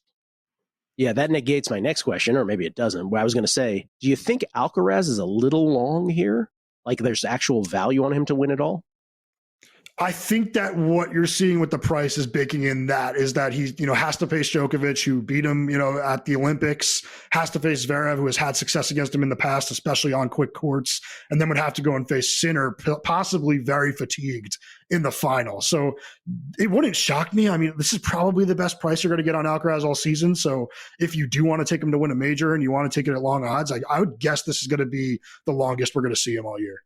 Yeah, that negates my next question, or maybe it doesn't. What I was going to say, do you think Alcaraz is a little long here? Like there's actual value on him to win it all? I think that what you're seeing with the price is baking in that is that he, has to face Djokovic, who beat him, at the Olympics, has to face Zverev, who has had success against him in the past, especially on quick courts, and then would have to go and face Sinner, possibly very fatigued in the final. So it wouldn't shock me. I mean, this is probably the best price you're going to get on Alcaraz all season. So if you do want to take him to win a major and you want to take it at long odds, I would guess this is going to be the longest we're going to see him all year.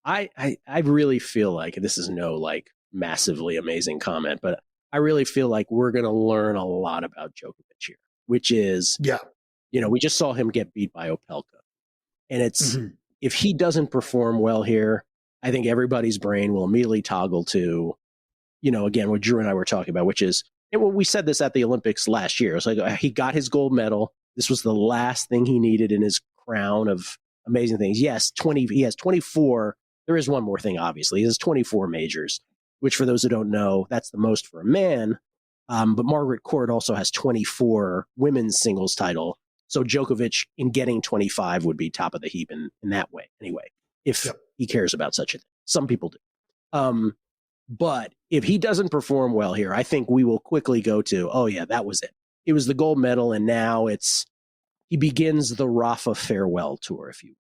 I really feel like this is no like massively amazing comment, but I really feel like we're going to learn a lot about Djokovic here, which is, we just saw him get beat by Opelka. And it's, if he doesn't perform well here, I think everybody's brain will immediately toggle to, again, what Drew and I were talking about, which is, and we said this at the Olympics last year. It's like he got his gold medal. This was the last thing he needed in his crown of amazing things. Yes, he has 24. There is one more thing, obviously. He has 24 majors, which for those who don't know, that's the most for a man. But Margaret Court also has 24 women's singles title. So Djokovic, in getting 25, would be top of the heap in that way, anyway, if he cares about such a thing. Some people do. But if he doesn't perform well here, I think we will quickly go to, that was it. It was the gold medal, and now he begins the Rafa farewell tour, if you will.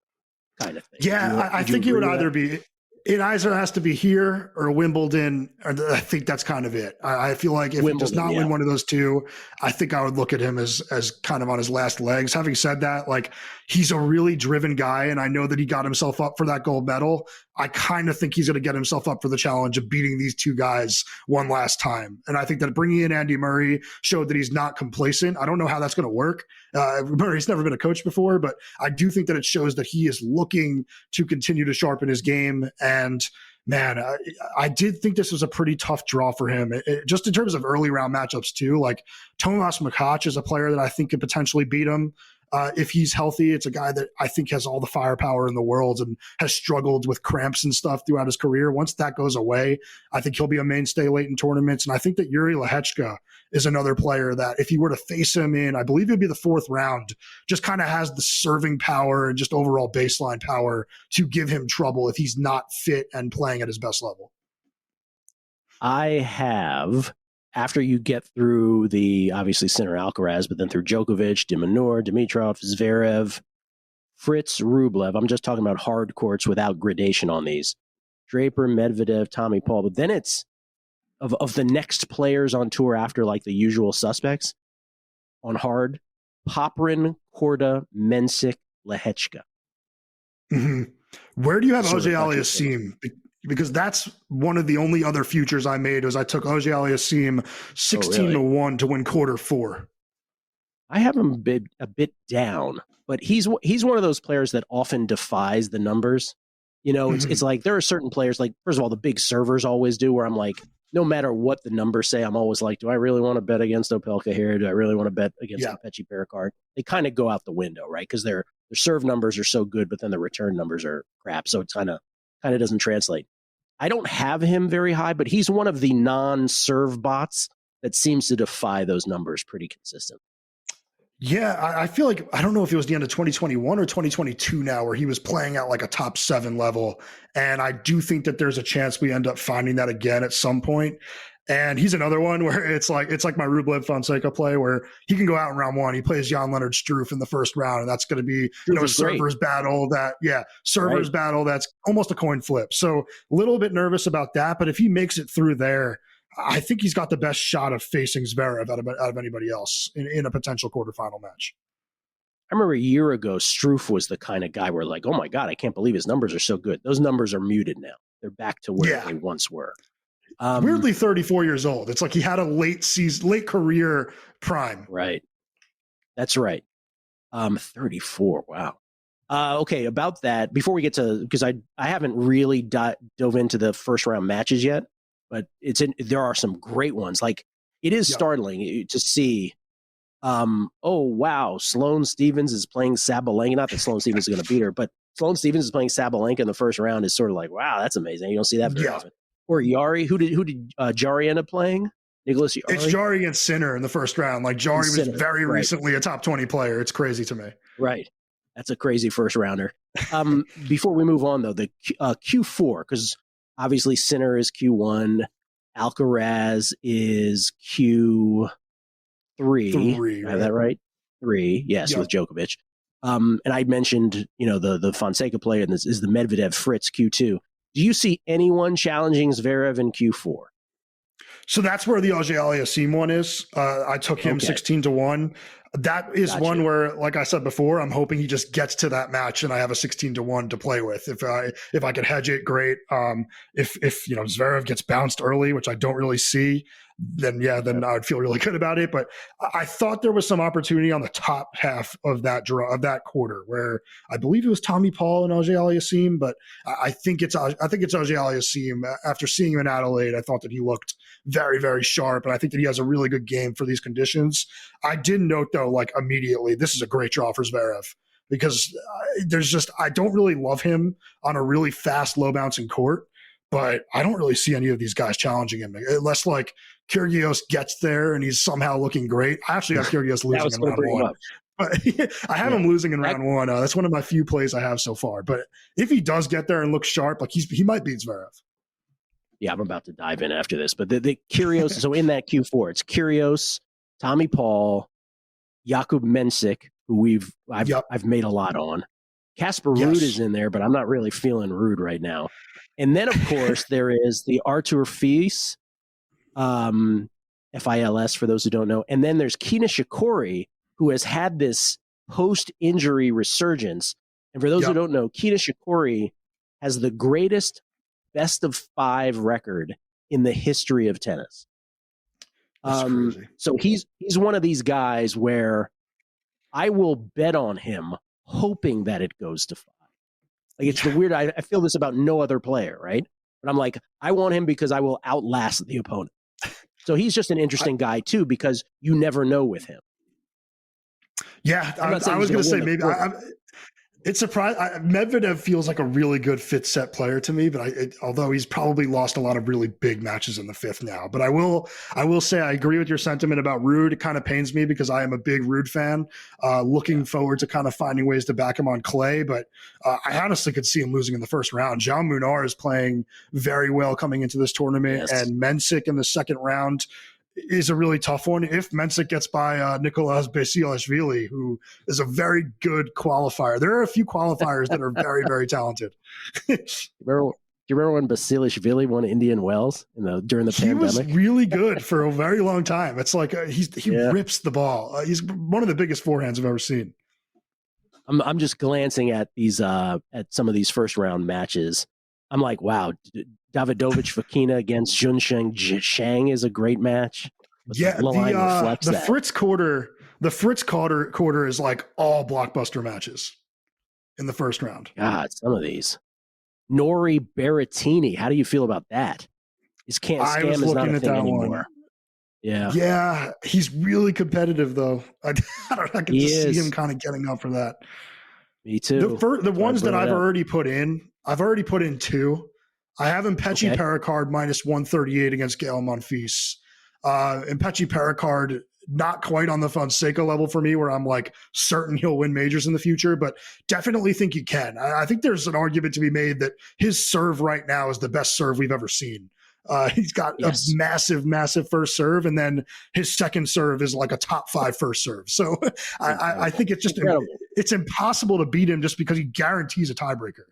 Kind of thing. Yeah, I think it would either be, it either has to be here or Wimbledon. Or I think that's kind of it. I feel like if he does not win one of those two, I think I would look at him as kind of on his last legs. Having said that, like he's a really driven guy, and I know that he got himself up for that gold medal. I kind of think he's going to get himself up for the challenge of beating these two guys one last time. And I think that bringing in Andy Murray showed that he's not complacent. I don't know how that's going to work. Murray's never been a coach before, but I do think that it shows that he is looking to continue to sharpen his game. And man, I did think this was a pretty tough draw for him. Just in terms of early round matchups too, like Tomas Makac is a player that I think could potentially beat him. If he's healthy, it's a guy that I think has all the firepower in the world and has struggled with cramps and stuff throughout his career. Once that goes away, I think he'll be a mainstay late in tournaments. And I think that Yuri Lehechka is another player that if you were to face him in, I believe it'd be the fourth round, just kind of has the serving power and just overall baseline power to give him trouble if he's not fit and playing at his best level. I have, after you get through the, obviously, Sinner Alcaraz, but then through Djokovic, de Minaur, Dimitrov, Zverev, Fritz, Rublev. I'm just talking about hard courts without gradation on these. Draper, Medvedev, Tommy Paul. But then it's of the next players on tour after like the usual suspects on hard, Popyrin, Korda, Mensik, Lehechka. Mm-hmm. Where do you have Auger Aliassime? Because that's one of the only other futures I made was I took Auger Aliassime 16-1 to win quarter four. I have him a bit down, but he's one of those players that often defies the numbers. You know, it's like there are certain players, like, first of all, the big servers always do, where I'm like, no matter what the numbers say, I'm always like, do I really want to bet against Opelka here? Do I really want to bet against Pechi Pericard? They kind of go out the window, right? Because their serve numbers are so good, but then the return numbers are crap. So it kind of doesn't translate. I don't have him very high, but he's one of the non-serve bots that seems to defy those numbers pretty consistently. Yeah, I feel like, I don't know if it was the end of 2021 or 2022 now, where he was playing at like a top 7 level. And I do think that there's a chance we end up finding that again at some point. And he's another one where it's like my Rublev Fonseca play where he can go out in round 1. He plays Jan-Lennard Struff in the first round, and that's going to be, a server's battle battle that's almost a coin flip. So a little bit nervous about that. But if he makes it through there, I think he's got the best shot of facing Zverev out of anybody else in a potential quarterfinal match. I remember a year ago, Struff was the kind of guy where like, oh my God, I can't believe his numbers are so good. Those numbers are muted now. They're back to where they once were. Weirdly 34 years old. It's like he had a late career prime. Right. That's right. 34. Wow. Okay, about that, before we get to, because I haven't really dove into the first round matches yet, but there are some great ones. Like, it is startling to see, oh, wow, Sloane Stephens is playing Sabalenka. Not that Sloane Stephens is going to beat her, but Sloane Stephens is playing Sabalenka in the first round is sort of like, wow, that's amazing. You don't see that very often. Or Jari, who did Jari end up playing? Nicholas Jari? It's Jari against Sinner in the first round. Like, Jari was very recently a top 20 player. It's crazy to me. Right. That's a crazy first rounder. Before we move on, though, the Q4, because obviously Sinner is Q1, Alcaraz is Q3. I have that right? 3, yes, with Djokovic. And I mentioned, the Fonseca player, and this is the Medvedev Fritz Q2. Do you see anyone challenging Zverev in Q4? So that's where the Auger Aliassime one is. I took him 16-1. That is one where, like I said before, I'm hoping he just gets to that match and I have a 16-1 to play with. If I could hedge it, great. If Zverev gets bounced early, which I don't really see, then I would feel really good about it. But I thought there was some opportunity on the top half of that that quarter where I believe it was Tommy Paul and Auger Aliassime, but I think it's Auger Aliassime. After seeing him in Adelaide, I thought that he looked very, very sharp, and I think that he has a really good game for these conditions. I did note, though, like immediately, this is a great draw for Zverev because I don't really love him on a really fast, low bouncing court, but I don't really see any of these guys challenging him unless like Kyrgios gets there and he's somehow looking great. I actually have Kyrgios losing in round 1. But I have him losing in round 1. That's one of my few plays I have so far. But if he does get there and look sharp, like he might beat Zverev. Yeah, I'm about to dive in after this. But the Kyrgios, so in that Q4, it's Kyrgios, Tommy Paul, Jakub Mensik, who I've made a lot on. Casper Ruud is in there, but I'm not really feeling Ruud right now. And then, of course, there is the Artur Fils, Fils for those who don't know. And then there's Kina Shikori, who has had this post-injury resurgence. And for those who don't know, Kina Shikori has the greatest best of 5 record in the history of tennis. So he's one of these guys where I will bet on him hoping that it goes to 5. Like, it's the weird, I feel this about no other player, right? But I'm like, I want him because I will outlast the opponent. So he's just an interesting guy too, because you never know with him. Yeah, I was going to say maybe it's surprising. Medvedev feels like a really good fifth set player to me, but although he's probably lost a lot of really big matches in the fifth now. But I will say I agree with your sentiment about Ruud. It kind of pains me because I am a big Ruud fan. Looking forward to kind of finding ways to back him on clay, but I honestly could see him losing in the first round. Jean Munar is playing very well coming into this tournament, and Mensik in the second round is a really tough one. If Mensik gets by Nicolas Basilashvili, who is a very good qualifier. There are a few qualifiers that are very, very talented. Do you remember when Basilashvili won Indian Wells during the pandemic? He was really good for a very long time. It's like he rips the ball. He's one of the biggest forehands I've ever seen. I'm just glancing at these at some of these first round matches. I'm like, wow, Davidovich Fokina against Junsheng Shang is a great match. The Fritz quarter. The Fritz quarter is like all blockbuster matches in the first round. God, some of these. Nori Berrettini, how do you feel about that? Scam is not a thing anymore. One. Yeah, he's really competitive though. I can see him kind of getting up for that. Me too. The ones that I've already put in two. I have Impechi Pericard minus 138 against Gael Monfils. Impechi Pericard, not quite on the Fonseca level for me, where I'm like certain he'll win majors in the future, but definitely think he can. I think there's an argument to be made that his serve right now is the best serve we've ever seen. He's got a massive, massive first serve, and then his second serve is like a top 5 first serve. So I think it's just it's impossible to beat him just because he guarantees a tiebreaker.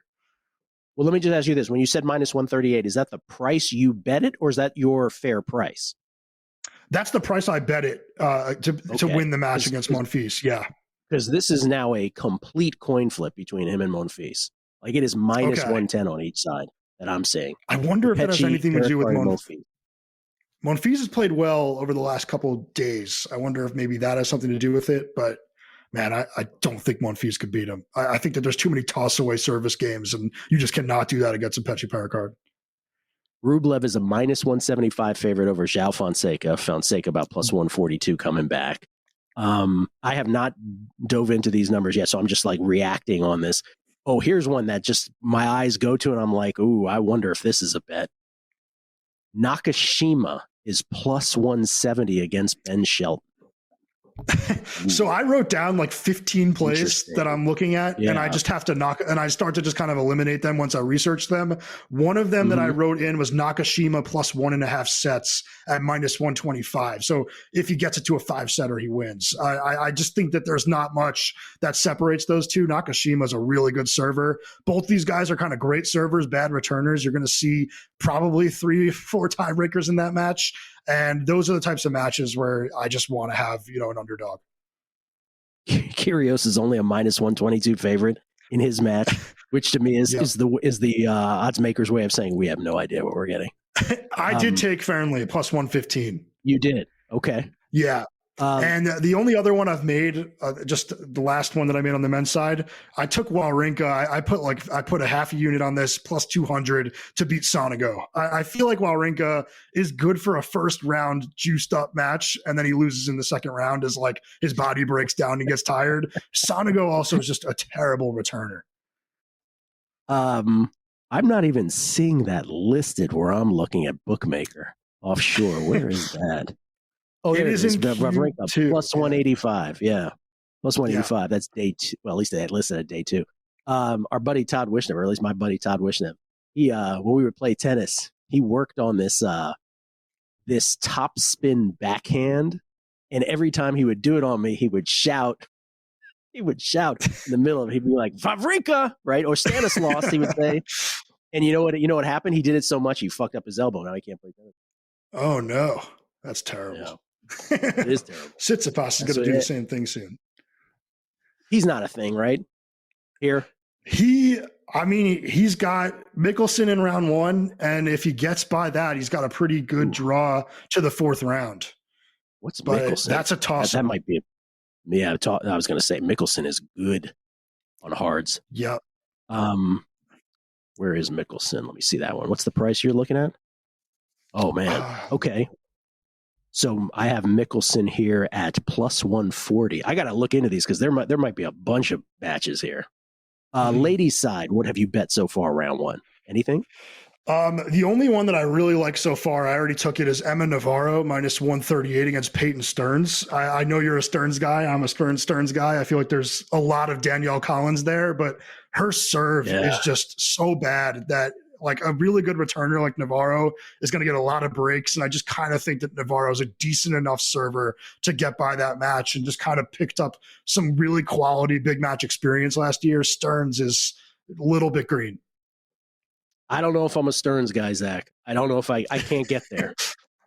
Well, let me just ask you this. When you said minus 138, is that the price you bet it, or is that your fair price? That's the price I bet it to win the match against Monfils. Yeah. Because this is now a complete coin flip between him and Monfils. Like it is minus 110 on each side that I'm seeing. I wonder if that has anything to do with Monfils. Monfils has played well over the last couple of days. I wonder if maybe that has something to do with it, but man, I don't think Monfils could beat him. I think that there's too many toss-away service games, and you just cannot do that against Impechi Pericard. Rublev is a minus 175 favorite over João Fonseca. Fonseca about plus 142 coming back. I have not dove into these numbers yet, so I'm just like reacting on this. Oh, here's one that just my eyes go to, and I'm like, ooh, I wonder if this is a bet. Nakashima is plus 170 against Ben Shelton. So I wrote down like 15 plays that I'm looking at, and I just have to I start to just kind of eliminate them once I research them. One of them that I wrote in was Nakashima plus 1.5 sets at minus 125. So if he gets it to a 5-setter, he wins. I just think that there's not much that separates those two. Nakashima is a really good server. Both these guys are kind of great servers, bad returners. You're going to see probably 3-4 tiebreakers in that match. And those are the types of matches where I just want to have, an underdog. Kyrgios is only a minus 122 favorite in his match, which to me is the odds maker's way of saying we have no idea what we're getting. I did take Fernley plus 115. You did? Okay. Yeah. And the only other one I've made, just the last one that I made on the men's side, I took Wawrinka. I put a half a unit on this plus 200 to beat Sonego. I feel like Wawrinka is good for a first round juiced up match, and then he loses in the second round as like his body breaks down and he gets tired. Sonego also is just a terrible returner. I'm not even seeing that listed where I'm looking at Bookmaker offshore. Where is that? Oh, it is in Wawrinka plus 185. Yeah. Plus 185. Yeah. That's day 2. Well, at least they had listed at day 2. Our buddy Todd Wishnev, or at least my buddy Todd Wishnev, he when we would play tennis, he worked on this this top spin backhand, and every time he would do it on me, he would shout. He would shout in the middle of it. He'd be like, Wawrinka, right? Or Stanislaus, he would say. And you know what happened? He did it so much he fucked up his elbow. Now he can't play tennis. Oh no. That's terrible. Yeah. It is terrible. Tsitsipas is going to do the same thing soon. He's not a thing, right? Here. He's got Mickelson in round 1, and if he gets by that, he's got a pretty good draw to the 4th round. What's Mickelson? That's a toss. That might be. I was going to say Mickelson is good on hards. Yep. Let Where is Mickelson? Let me see that one. What's the price you're looking at? Oh, man. Okay. So I have Mickelson here at plus 140. I got to look into these because there might be a bunch of matches here. Ladies' side, what have you bet so far round one? Anything? The only one that I really like so far, I already took it, is Emma Navarro minus 138 against Peyton Stearns. I know you're a Stearns guy. I'm a Stearns guy. I feel like there's a lot of Danielle Collins there, but her serve is just so bad that like a really good returner like Navarro is going to get a lot of breaks. And I just kind of think that Navarro is a decent enough server to get by that match and just kind of picked up some really quality big match experience last year. Stearns is a little bit green. I don't know if I'm a Stearns guy, Zach. I don't know if I can't get there.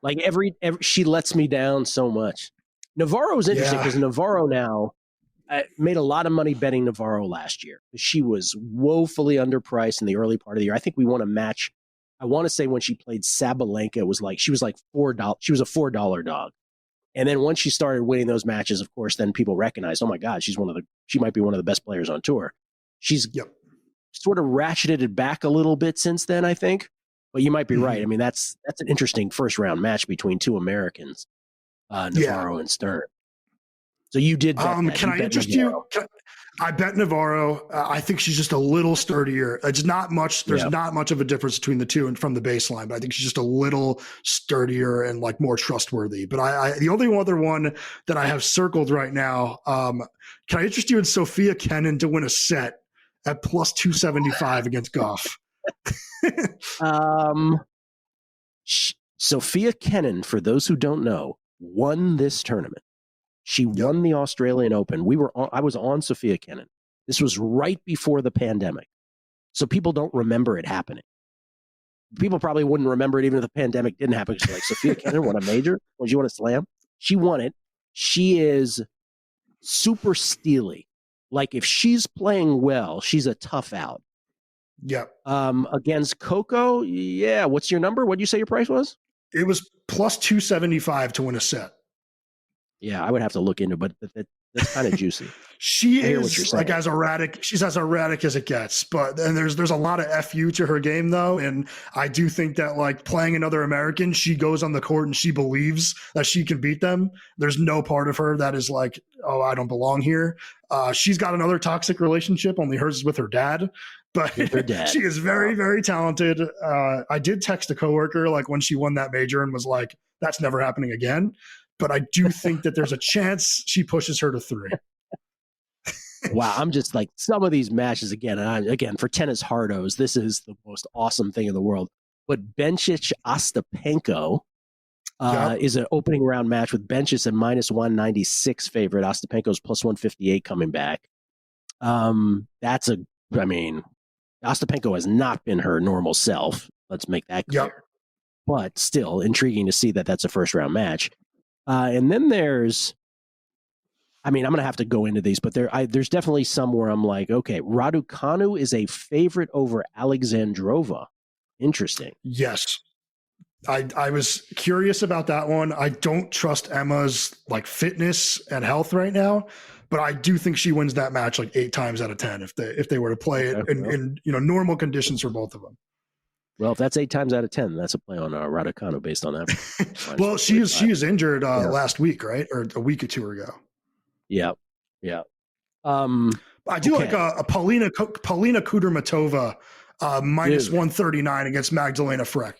Like every she lets me down so much. Navarro is interesting because Navarro now made a lot of money betting Navarro last year. She was woefully underpriced in the early part of the year. I think we won a match. I want to say when she played Sabalenka, it was like she was like $4. She was a $4 dog. And then once she started winning those matches, of course, then people recognized, oh my God, she might be one of the best players on tour. She's sort of ratcheted it back a little bit since then, I think. But you might be right. I mean, that's an interesting first round match between two Americans, Navarro and Stern. So you did bet that. Can I interest you? I bet Navarro. I think she's just a little sturdier. It's not much. There's not much of a difference between the two and from the baseline, but I think she's just a little sturdier and like more trustworthy. But the only other one that I have circled right now, can I interest you in Sophia Kenin to win a set at plus 275 against Goff? Sophia Kenin, for those who don't know, won this tournament. She won the Australian Open. I was on Sophia Kenin. This was right before the pandemic. So people don't remember it happening. People probably wouldn't remember it even if the pandemic didn't happen. Because like, Sophia Kenin won a major. When she won a slam, she won it. She is super steely. Like if she's playing well, she's a tough out. Yep. Against Coco, what's your number? What did you say your price was? It was plus 275 to win a set. Yeah, I would have to look into it, but that's kind of juicy. She is like as erratic. She's as erratic as it gets. But and there's a lot of FU to her game though, and I do think that like playing another American, she goes on the court and she believes that she can beat them. There's no part of her that is like, oh, I don't belong here. She's got another toxic relationship, only hers is with her dad. But she is very, very talented. I did text a coworker like when she won that major and was like, that's never happening again. But I do think that there's a chance she pushes her to 3. Wow, I'm just like some of these matches again. And for tennis hardos, this is the most awesome thing in the world. But Bencic Ostapenko is an opening round match with Bencic at minus 196 favorite. Ostapenko's plus 158 coming back. Ostapenko has not been her normal self. Let's make that clear. Yep. But still intriguing to see that that's a first round match. And then there's, I'm going to have to go into these, but there's definitely some where I'm like, okay, Raducanu is a favorite over Alexandrova. Interesting. Yes. I was curious about that one. I don't trust Emma's like fitness and health right now, but I do think she wins that match like 8 times out of 10 if they were to play it in normal conditions for both of them. Well, if that's 8 times out of 10, that's a play on Raducanu based on that. Well, she is injured last week, right, or a week or two ago. Yeah. I do like a Paulina Kudermetova minus 139 against Magdalena Freck.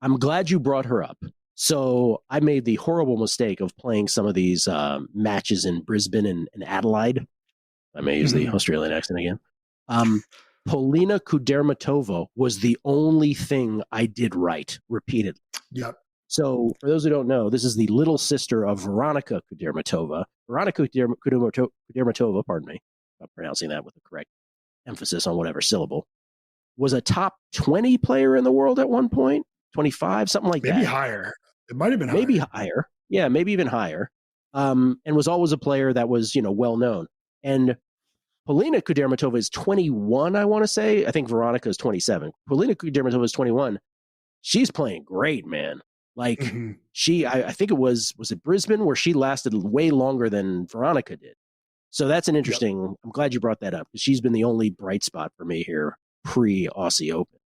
I'm glad you brought her up. So I made the horrible mistake of playing some of these matches in Brisbane and Adelaide. I may use the Australian accent again. Paulina Kudermetova was the only thing I did right repeatedly. Yep. So for those who don't know, this is the little sister of Veronika Kudermetova. Veronika Kudermetova, pardon me, I'm pronouncing that with the correct emphasis on whatever syllable, was a top 20 player in the world at one point, 25, something like that. Maybe higher. It might have been higher. Maybe higher. Yeah, maybe even higher. And was always a player that was, well known. And Paulina Kudermetova is 21, I want to say. I think Veronika is 27. Paulina Kudermetova is 21. She's playing great, man. Like I think it was it Brisbane where she lasted way longer than Veronika did. So that's an interesting, I'm glad you brought that up because she's been the only bright spot for me here pre-Aussie Open.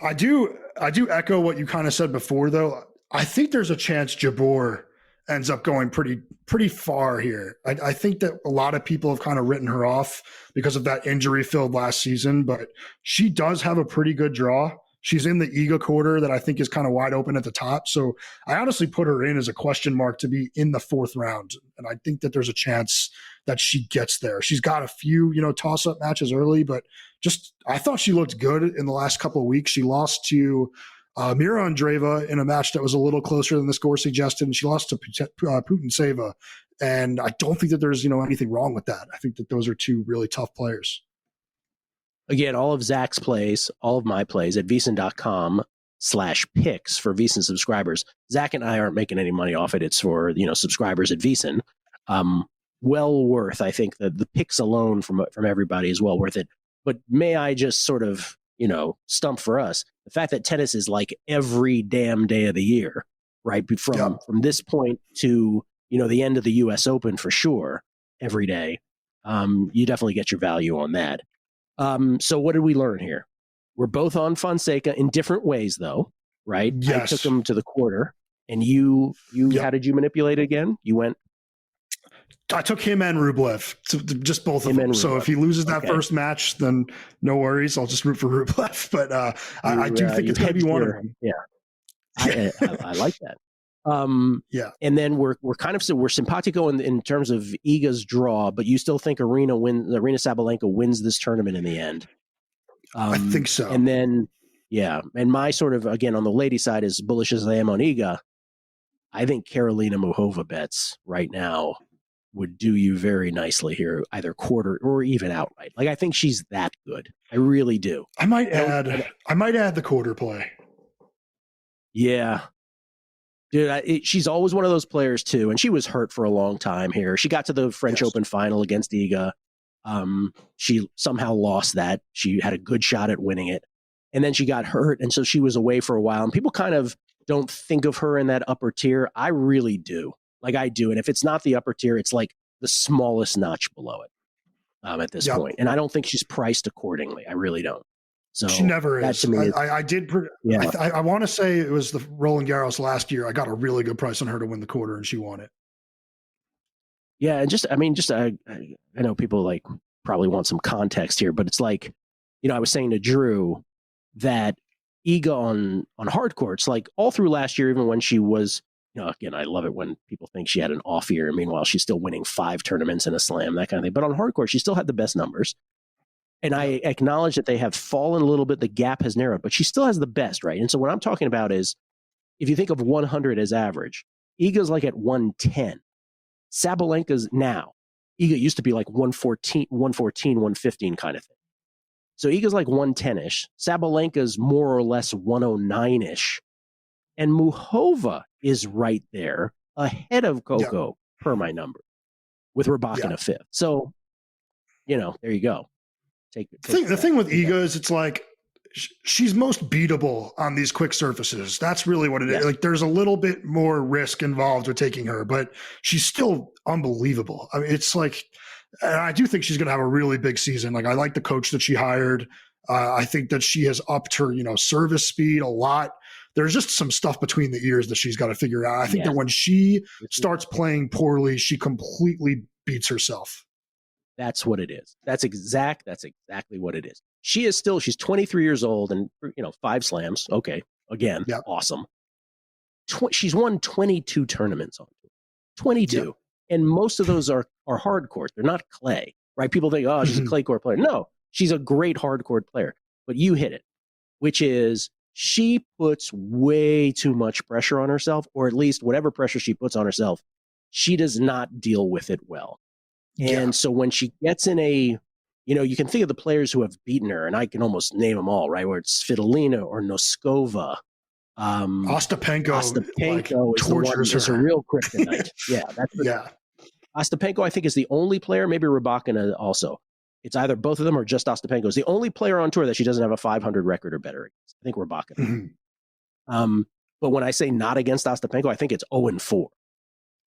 I do echo what you kind of said before, though. I think there's a chance Jabeur ends up going pretty far here. I think that a lot of people have kind of written her off because of that injury filled last season, but she does have a pretty good draw. She's in the Iga quarter that I think is kind of wide open at the top. So I honestly put her in as a question mark to be in the 4th round. And I think that there's a chance that she gets there. She's got a few, toss-up matches early, but I thought she looked good in the last couple of weeks. She lost to Mira Andreeva in a match that was a little closer than the score suggested, and she lost to Putintseva. And I don't think that there's, anything wrong with that. I think that those are two really tough players. Again, all of Zach's plays, all of my plays at VSiN.com/picks for VSiN subscribers. Zach and I aren't making any money off it. It's for, subscribers at VSiN. Well worth, I think the picks alone from everybody is well worth it. But may I just sort of, stump for us, the fact that tennis is like every damn day of the year, right? From this point to, the end of the US Open for sure, every day, you definitely get your value on that. So what did we learn here? We're both on Fonseca in different ways, though, right? Yes. I took him to the quarter, and you how did you manipulate it again? You went. I took him and Rublev, just both of them. So if he loses that first match, then no worries. I'll just root for Rublev. But I do think it's going to be one of them. Yeah, I like that. Yeah, and then we're simpatico in terms of Iga's draw, but you still think Arena Sabalenka wins this tournament in the end? I think so. And then and my sort of, again, on the lady side, as bullish as I am on Iga, I think Karolina Muchova bets right now would do you very nicely here, either quarter or even outright. Like, I think she's that good. I really do. I might add the quarter play. Yeah. Dude, she's always one of those players too, and she was hurt for a long time here. She got to the French Open final against Iga. She somehow lost that. She had a good shot at winning it, and then she got hurt, and so she was away for a while. And people kind of don't think of her in that upper tier. I really do. Like, I do. And if it's not the upper tier, it's like the smallest notch below it at this point. And I don't think she's priced accordingly. I really don't. So she never is. To me I want to say it was the Roland Garros last year. I got a really good price on her to win the quarter, and she won it. Yeah, and I know people like probably want some context here, but it's like, I was saying to Drew that Iga on hard courts, like all through last year, even when she was, again, I love it when people think she had an off year. Meanwhile, she's still winning 5 tournaments in a slam, that kind of thing. But on hard court, she still had the best numbers. And I acknowledge that they have fallen a little bit. The gap has narrowed, but she still has the best, right? And so what I'm talking about is, if you think of 100 as average, Iga's like at 110. Sabalenka's now. Iga used to be like 114, 115 kind of thing. So Iga's like 110-ish. Sabalenka's more or less 109-ish. And Muchova is right there ahead of Coco per my number, with Rybakina 5th. So, there you go. The thing with Iga is it's like she's most beatable on these quick surfaces. That's really what it is. Like, there's a little bit more risk involved with taking her, but she's still unbelievable. I mean, it's like, and I do think she's going to have a really big season. Like, I like the coach that she hired. I think that she has upped her, service speed a lot. There's just some stuff between the ears that she's got to figure out. I think that when she starts playing poorly, she completely beats herself. That's what it is. That's exactly what it is. She's 23 years old and, 5 slams. Okay. Again, awesome. She's won 22 tournaments on tour. 22. Yep. And most of those are hard court. They're not clay, right? People think, oh, she's a clay court player. No, she's a great hard court player. But you hit it, which is she puts way too much pressure on herself, or at least whatever pressure she puts on herself, she does not deal with it well. And so when she gets in a, you can think of the players who have beaten her, and I can almost name them all, right? Where it's Svitolina or Noskova. Ostapenko is a real kryptonite. Ostapenko, I think, is the only player, maybe Rybakina also. It's either both of them or just Ostapenko is the only player on tour that she doesn't have a 500 record or better against. I think Rybakina. Mm-hmm. But when I say not against Ostapenko, I think it's 0-4.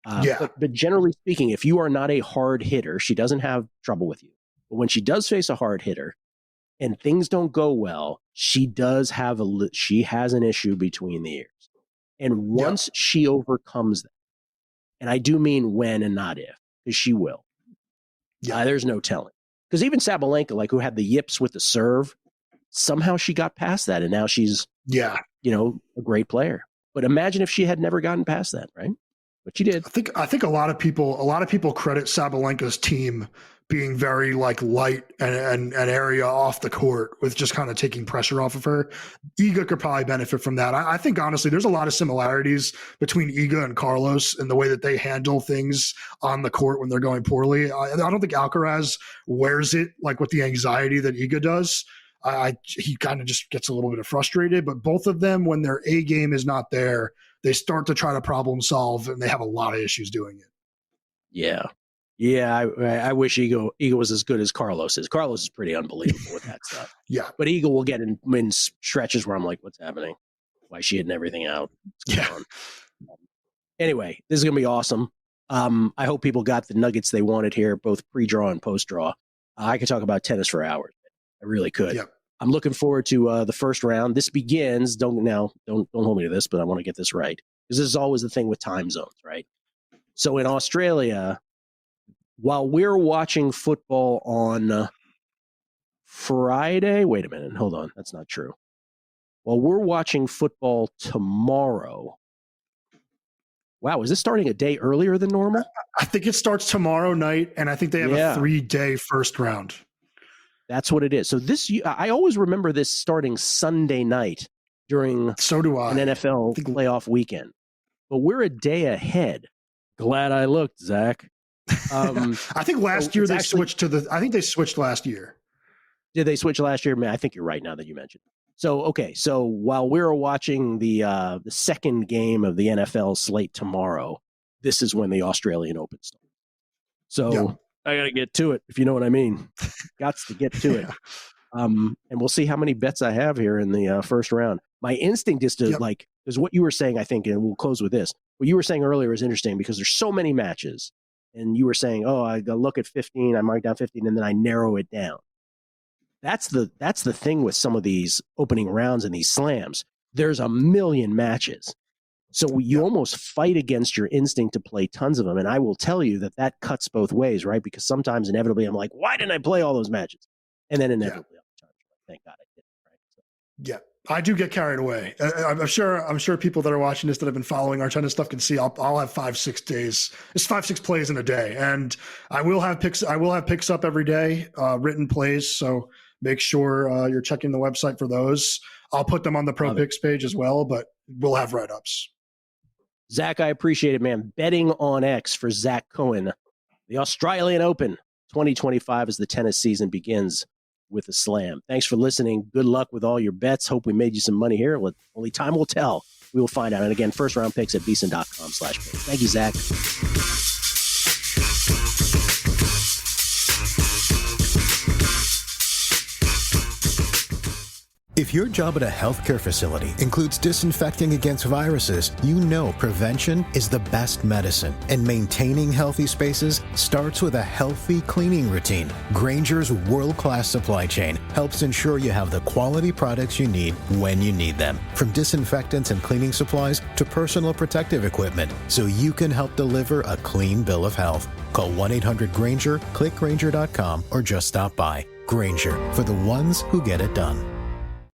But generally speaking, if you are not a hard hitter, she doesn't have trouble with you. But when she does face a hard hitter, and things don't go well, she has an issue between the ears. And once she overcomes that, and I do mean when and not if, because she will. There's no telling. Because even Sabalenka, like who had the yips with the serve, somehow she got past that, and now she's a great player. But imagine if she had never gotten past that, right? But she did. I think a lot of people credit Sabalenka's team being very like light and area off the court with just kind of taking pressure off of her. Iga could probably benefit from that. I think honestly, there's a lot of similarities between Iga and Carlos in the way that they handle things on the court when they're going poorly. I don't think Alcaraz wears it like with the anxiety that Iga does. He kind of just gets a little bit frustrated, but both of them, when their A game is not there, they start to try to problem solve, and they have a lot of issues doing it. Yeah, I wish Iga was as good as Carlos is. Carlos is pretty unbelievable with that stuff. Yeah. But Iga will get in stretches where I'm like, what's happening? Why is she hitting everything out? What's going on? Anyway, this is going to be awesome. I hope people got the nuggets they wanted here, both pre-draw and post-draw. I could talk about tennis for hours. I really could. Yep. I'm looking forward to the first round. This begins, don't hold me to this, but I want to get this right. Because this is always the thing with time zones, right? So in Australia, while we're watching football on Friday, wait a minute, hold on, that's not true. While we're watching football tomorrow, wow, is this starting a day earlier than normal? I think it starts tomorrow night, and I think they have a 3-day first round. That's what it is. So I always remember this starting Sunday night during an NFL playoff weekend. But we're a day ahead. Glad I looked, Zach. I think last year they switched I think they switched last year. Did they switch last year? Man, I think you're right now that you mentioned. So while we're watching the second game of the NFL slate tomorrow, this is when the Australian Open starts. So I got to get to it, if you know what I mean. Gots to get to it. And we'll see how many bets I have here in the first round. My instinct is to because what you were saying, I think, and we'll close with this. What you were saying earlier is interesting because there's so many matches. And you were saying, I look at 15, I mark down 15, and then I narrow it down. That's the thing with some of these opening rounds and these slams. There's a million matches. So you almost fight against your instinct to play tons of them. And I will tell you that cuts both ways, right? Because sometimes inevitably I'm like, why didn't I play all those matches? And then inevitably, thank God I did. Right? So. Yeah. I do get carried away. I'm sure people that are watching this that have been following our tennis stuff can see I'll have 5-6 days. It's 5-6 plays in a day, and I will have picks up every day, written plays. So make sure you're checking the website for those. I'll put them on the Pro Picks page as well, but we'll have write-ups. Zach, I appreciate it, man. Betting on X for Zach Cohen, the Australian Open 2025 as the tennis season begins with a slam. Thanks for listening. Good luck with all your bets. Hope we made you some money here. Only time will tell. We will find out. And again, first round picks at VSiN.com/picks. Thank you, Zach. If your job at a healthcare facility includes disinfecting against viruses, you know prevention is the best medicine. And maintaining healthy spaces starts with a healthy cleaning routine. Grainger's world-class supply chain helps ensure you have the quality products you need when you need them. From disinfectants and cleaning supplies to personal protective equipment, so you can help deliver a clean bill of health. Call 1-800-GRAINGER, click Grainger.com, or just stop by. Grainger, for the ones who get it done.